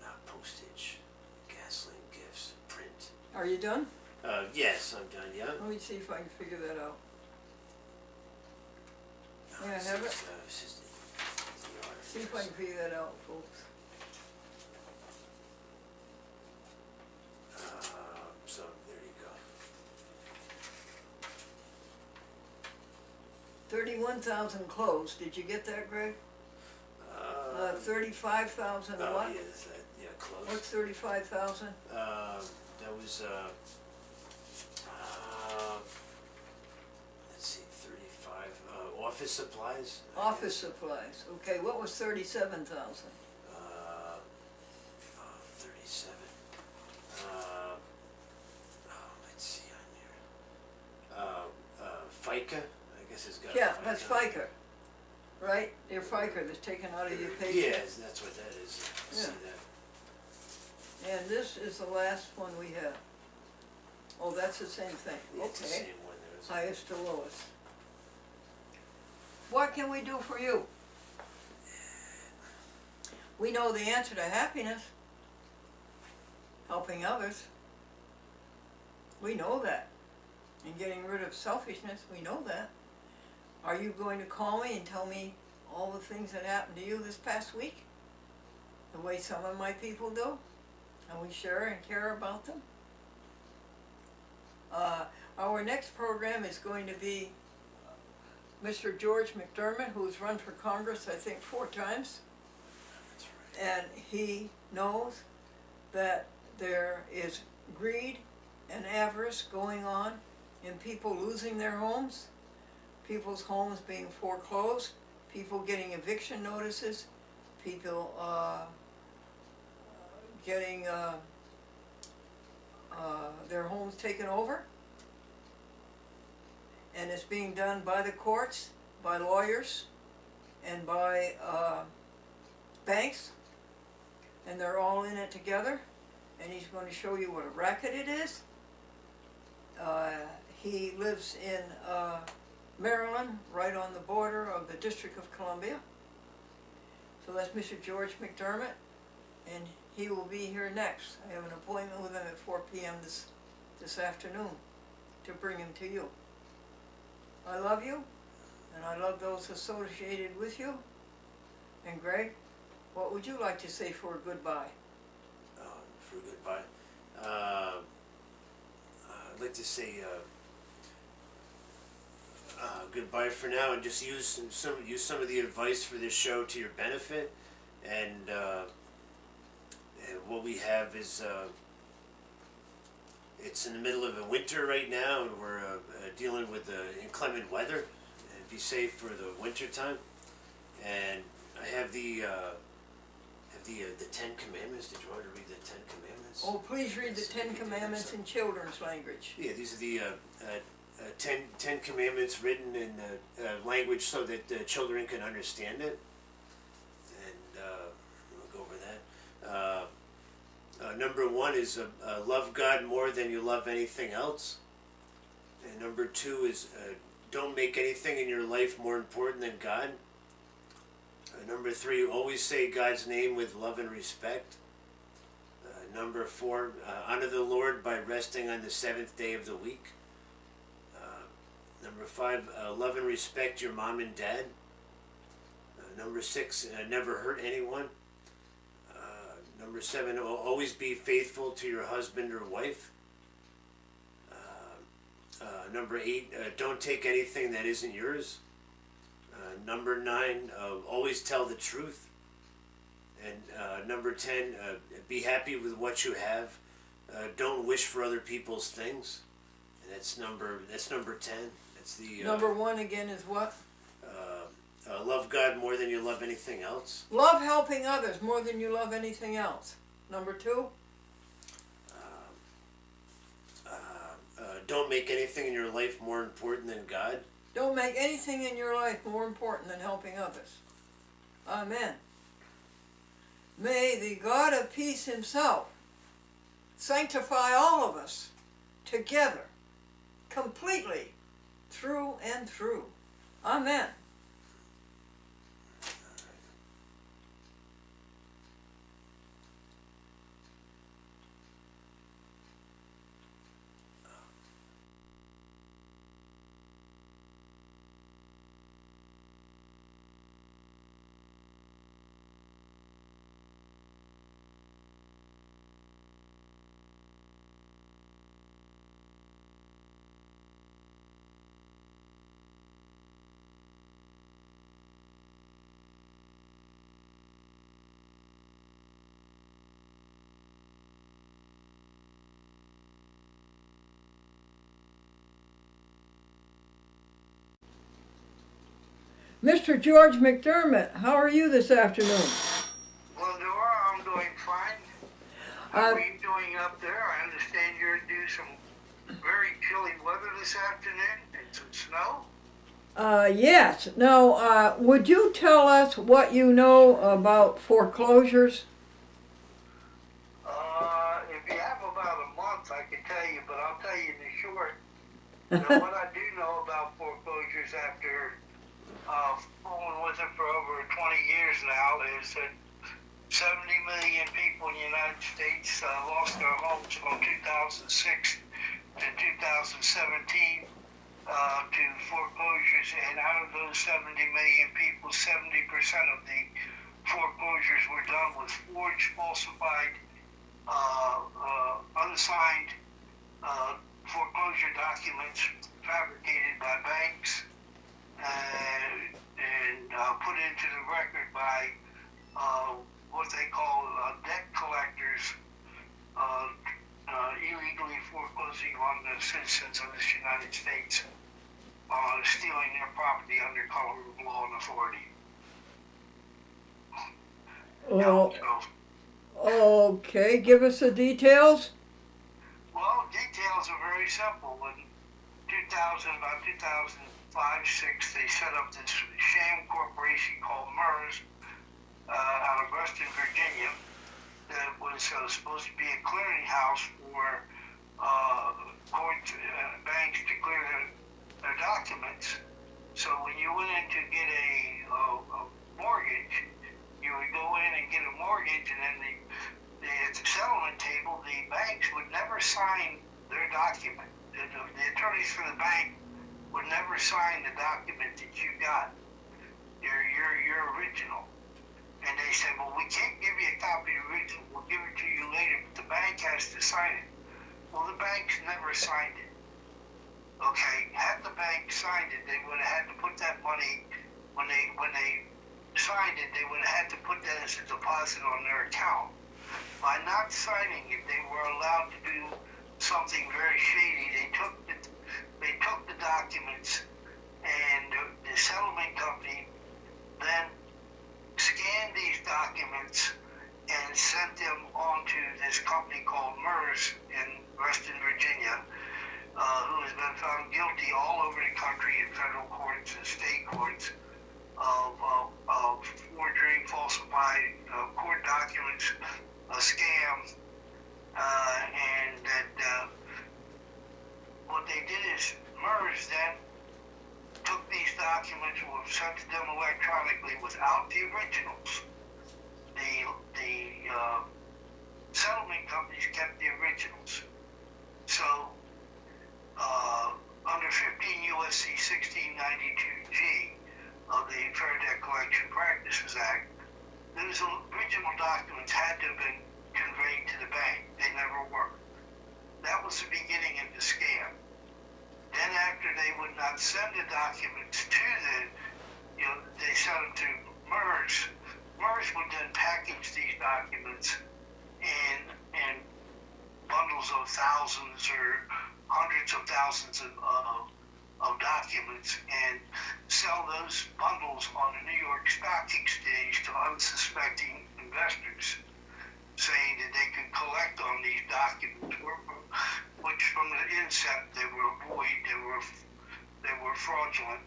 Not postage. Gasoline, gifts, print. Are you done? Yes, I'm done. Yeah. Let me see if I can figure that out. No, Yeah, I it have it. says DR. See if I can figure that out, folks. So there you go. 31,000 closed. Did you get that, Greg? 35,000 Oh, what? yeah, is that, yeah, close. What's 35,000? That was, let's see, 35, office supplies. Office supplies. Okay, what was 37,000? 37. Let's see on here. FICA, I guess it's got Yeah, FICA. that's FICA, right? Your FICA that's taken out of your paycheck. Yeah, that's what that is. I see Yeah. that. And this is the last one we have. Oh, that's the same thing. Yeah, it's the Okay. same one there. Highest to lowest. What can we do for you? We know the answer to happiness. Helping others. We know that. And getting rid of selfishness, we know that. Are you going to call me and tell me all the things that happened to you this past week? The way some of my people do? And we share and care about them? Our next program is going to be Mr. George McDermott, who's run for Congress, I think, 4 times. That's right. And he knows that there is greed and avarice going on in people losing their homes, people's homes being foreclosed, people getting eviction notices, people getting their homes taken over. And it's being done by the courts, by lawyers, and by banks. And they're all in it together. And he's going to show you what a racket it is. He lives in Maryland, right on the border of the District of Columbia. So that's Mr. George McDermott, and he will be here next. I have an appointment with him at 4 p.m. this afternoon to bring him to you. I love you, and I love those associated with you. And Greg, what would you like to say for a goodbye? For goodbye. I'd like to say goodbye for now, and just use some of the advice for this show to your benefit. And what we have is it's in the middle of a winter right now, and we're dealing with inclement weather. And be safe for the winter time. And I have the 10 Commandments. Did you want to read the 10 Commandments? Oh, please read the 10 Commandments in children's language. Yeah, these are the 10 Commandments written in language so that the children can understand it. And we'll go over that. Number 1 is love God more than you love anything else. And number 2 is don't make anything in your life more important than God. Number 3, always say God's name with love and respect. Number 4, honor the Lord by resting on the 7th day of the week. Number 5, love and respect your mom and dad. Number 6, never hurt anyone. Number 7, always be faithful to your husband or wife. Number 8, don't take anything that isn't yours. Number 9, always tell the truth. And number 10, be happy with what you have. Don't wish for other people's things. And that's number 10. That's the Number 1 again is what? love God more than you love anything else. Love helping others more than you love anything else. Number 2? Don't make anything in your life more important than God. Don't make anything in your life more important than helping others. Amen. May the God of peace himself sanctify all of us together, completely, through and through. Amen. Mr. George McDermott, how are you this afternoon? Glendora, I'm doing fine. How are you doing up there? I understand you're due some very chilly weather this afternoon and some snow. Yes. Now, would you tell us what you know about foreclosures? If you have about a month, I can tell you, but I'll tell you in the short. Now, what I do know about foreclosures after fooling with it for over 20 years now, is that 70 million people in the United States lost their homes from 2006 to 2017 to foreclosures, and out of those 70 million people, 70% of the foreclosures were done with forged, falsified, unsigned foreclosure documents fabricated by banks and put into the record by what they call debt collectors, illegally foreclosing on the citizens of this United States, stealing their property under color of law and authority. Oh, So, okay, give us the details. well, details are very simple. In about 2005-06, they set up this sham corporation called MERS out of Western Virginia that was supposed to be a clearinghouse for courts, banks to clear their documents. So when you went in to get a mortgage, you would go in and get a mortgage, and then at the settlement table, the banks would never sign their document. The attorneys for the bank would never sign the document that you got, your original. And they said, well, we can't give you a copy of the original. We'll give it to you later, but the bank has to sign it. Well, the banks never signed it. Okay, had the bank signed it, they would have had to put that money, when they signed it, they would have had to put that as a deposit on their account. By not signing it, they were allowed to do something very shady. They took the documents, and the settlement company then scanned these documents and sent them on to this company called MERS in Western Virginia, who has been found guilty all over the country in federal courts and state courts of forgery, falsified court documents, a scam, and that what they did is MERS then took these documents and sent them electronically without the originals. The settlement companies kept the originals. So under 15 U.S.C. 1692G of the Fair Debt Collection Practices Act, those original documents had to have been conveyed to the bank. They never were. That was the beginning of the scam. Then after they would not send the documents to they sent them to MERS. MERS would then package these documents in bundles of thousands or hundreds of thousands of documents and sell those bundles on the New York Stock Exchange to unsuspecting investors, saying that they could collect on these documents, which from the incept they were void, they were fraudulent,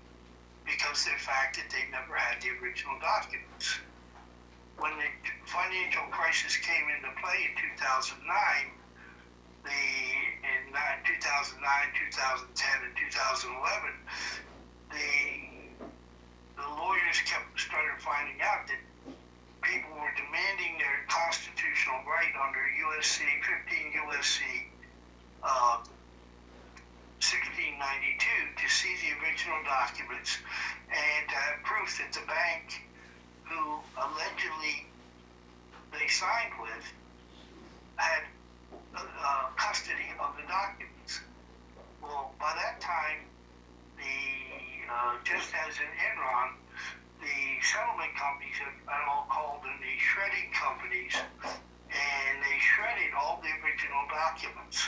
because of the fact that they never had the original documents. When the financial crisis came into play in 2009, in 2009, 2010, and 2011, the lawyers started finding out that people were demanding their constitutional right under 15 USC 1692 to see the original documents and to have proof that the bank who allegedly they signed with had custody of the documents. Well, by that time, just as in Enron, the settlement companies are all called in the shredding companies, and they shredded all the original documents.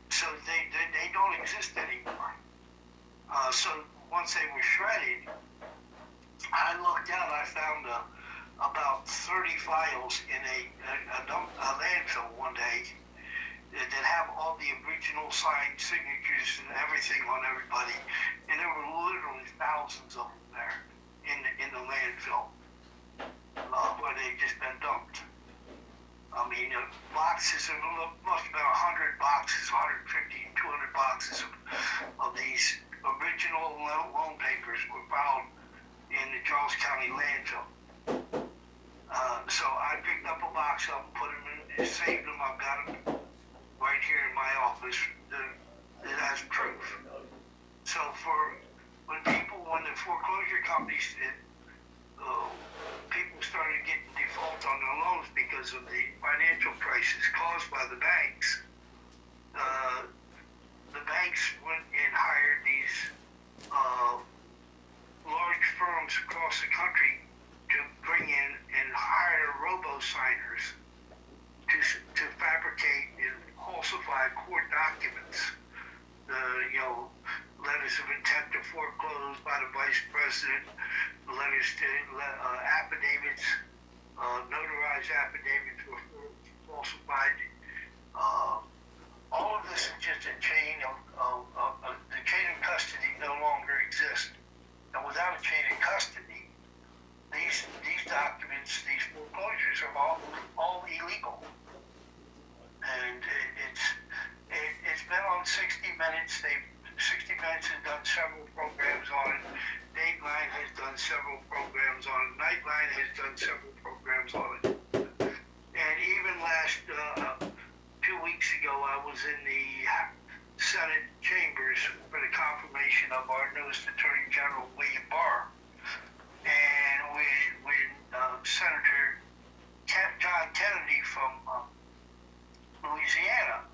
So they don't exist anymore. So once they were shredded, I looked out, I found about 30 files in a landfill one day that have all the original signed signatures and everything on everybody, and there were literally thousands of them there in the landfill where they'd just been dumped. I mean, boxes, there must have been 100 boxes, 150, 200 boxes of these original original loan papers were filed in the Charles County landfill. So I picked up a box of them, put them in, saved them. I've got them right here in my office that has proof. So when the foreclosure companies people started getting default on their loans because of the financial crisis caused by the banks, the banks went and hired these large firms across the country to bring in and hire robo-signers to fabricate and falsify court documents. Letters of intent to foreclose by the vice president, letters to affidavits, notarized affidavits were falsified. All of this is just a chain of the chain of custody no longer exists. And without a chain of custody, these documents, these foreclosures are all illegal. And it's been on 60 Minutes. 60 Minutes has done several programs on it. Dateline has done several programs on it. Nightline has done several programs on it. And even last 2 weeks ago, I was in the Senate chambers for the confirmation of our newest Attorney General, William Barr. And when Senator John Kennedy from Louisiana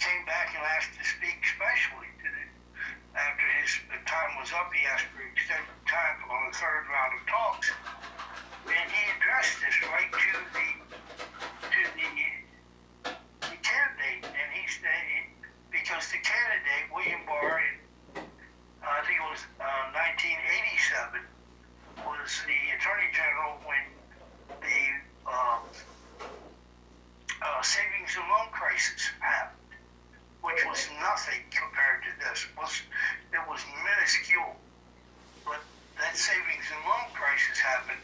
came back and asked to speak specially after his time was up. He asked for extended time on the third round of talks, and he addressed this right to the candidate, and he said because the candidate William Barr, I think it was 1987, was the Attorney General when the savings and loan crisis happened, which was nothing compared to this. It was minuscule, but that savings and loan crisis happened,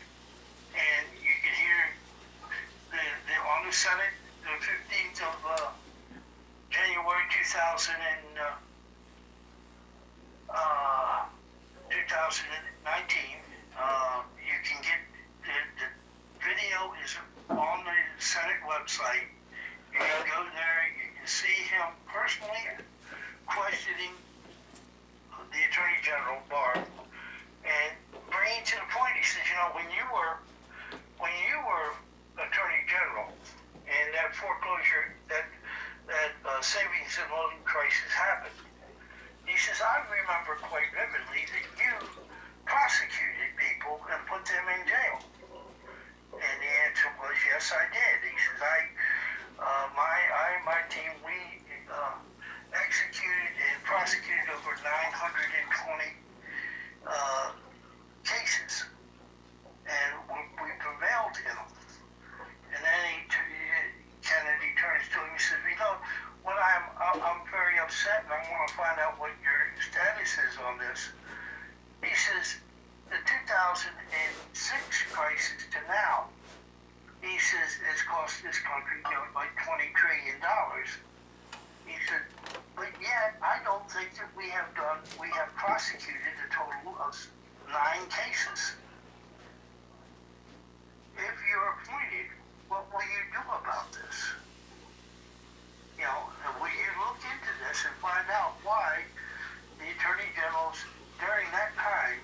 and you could hear on the Senate, the 15th of January 2019, you can get the video is on the Senate website. You can go there, you can see him personally questioning the Attorney General, Barr, and bringing to the point, he says, when you were Attorney General and that foreclosure, that savings and loan crisis happened, he says, I remember quite vividly that you prosecuted people and put them in jail. And the answer was, yes, I did. He says, my team, we executed and prosecuted over 920 cases, and we prevailed in them. And then Kennedy turns to him and says, what I'm very upset, and I want to find out what your status is on this. He says, the 2006 crisis to now, he says, has cost this country like $20 trillion. He said, but yet I don't think that we have prosecuted a total of 9 cases. If you're appointed, what will you do about this? Will you look into this and find out why the Attorney Generals during that time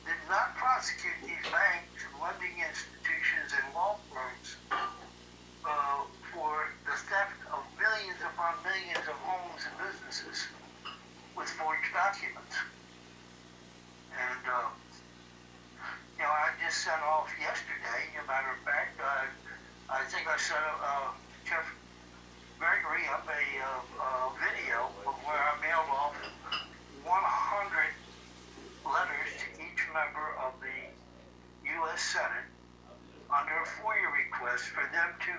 did not prosecute these banks, lending institutions, and law firms for the theft of millions upon millions of homes and businesses with forged documents? And, I just sent off yesterday, as a matter of fact, I think I sent Jeff Gregory up a video of where I mailed off 100 letters to each member of the U.S. Senate under a FOIA request for them to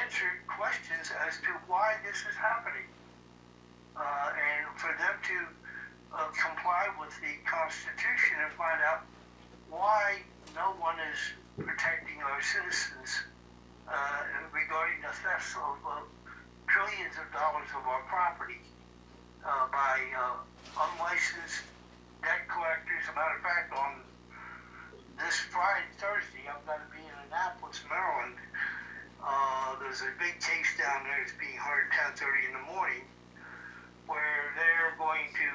answer questions as to why this is happening, and for them to comply with the Constitution and find out why no one is protecting our citizens regarding the thefts of trillions of dollars of our property. by unlicensed debt collectors. As a matter of fact, on this Thursday, I'm going to be in Annapolis, Maryland. There's a big case down there that's being heard at 10:30 in the morning, where they're going to,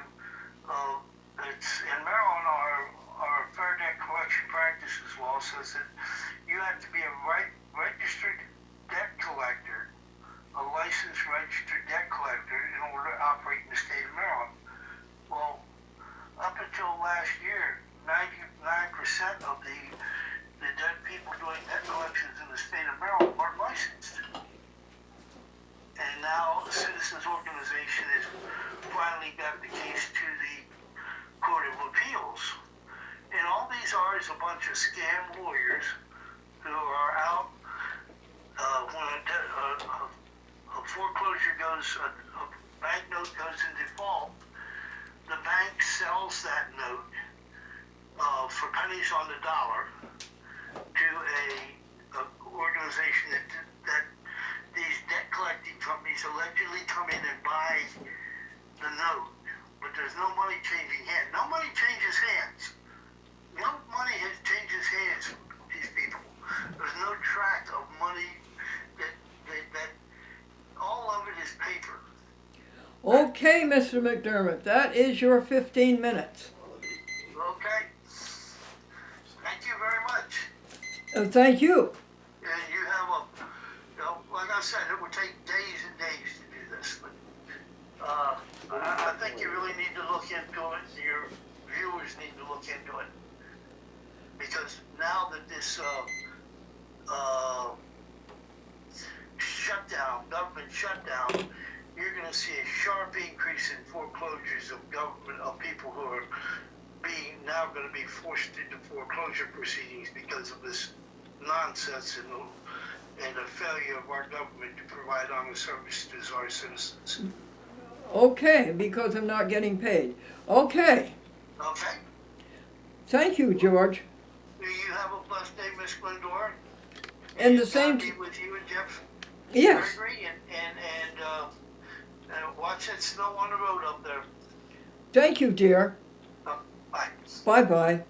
it's in Maryland, our Fair Debt Collection Practices law says that you have to be a registered debt collector, a licensed registered debt collector, in order to operate in the state of Maryland. Well, up until last year, 99% of the debt people doing debt collections in the state of Maryland weren't licensed. And now the Citizens Organization has finally got the case to the Court of Appeals. And all these are is a bunch of scam lawyers who are out when a foreclosure goes, a bank note goes in default, the bank sells that note for pennies on the dollar to a organization that these debt collecting companies allegedly come in and buy the note, but there's no money changing hands. No money changes hands. No money changes hands from these people. There's no track of money that all of it is paper. Okay, Mr. McDermott, that is your 15 minutes. Okay. Thank you very much. Thank you. And you have like I said, it would take days and days to do this, but I think you really need to look into it, and your viewers need to look into it. Because now that this government shutdown, you're going to see a sharp increase in foreclosures of people who are now going to be forced into foreclosure proceedings because of this nonsense and the failure of our government to provide honest services to our citizens. Okay, because I'm not getting paid. Okay. Okay. Thank you, George. Do you have a blessed day, Miss Glendora? And the same. Be with you and Jeff. Yes. Gregory, and watch that snow on the road up there. Thank you, dear. Bye. Bye-bye.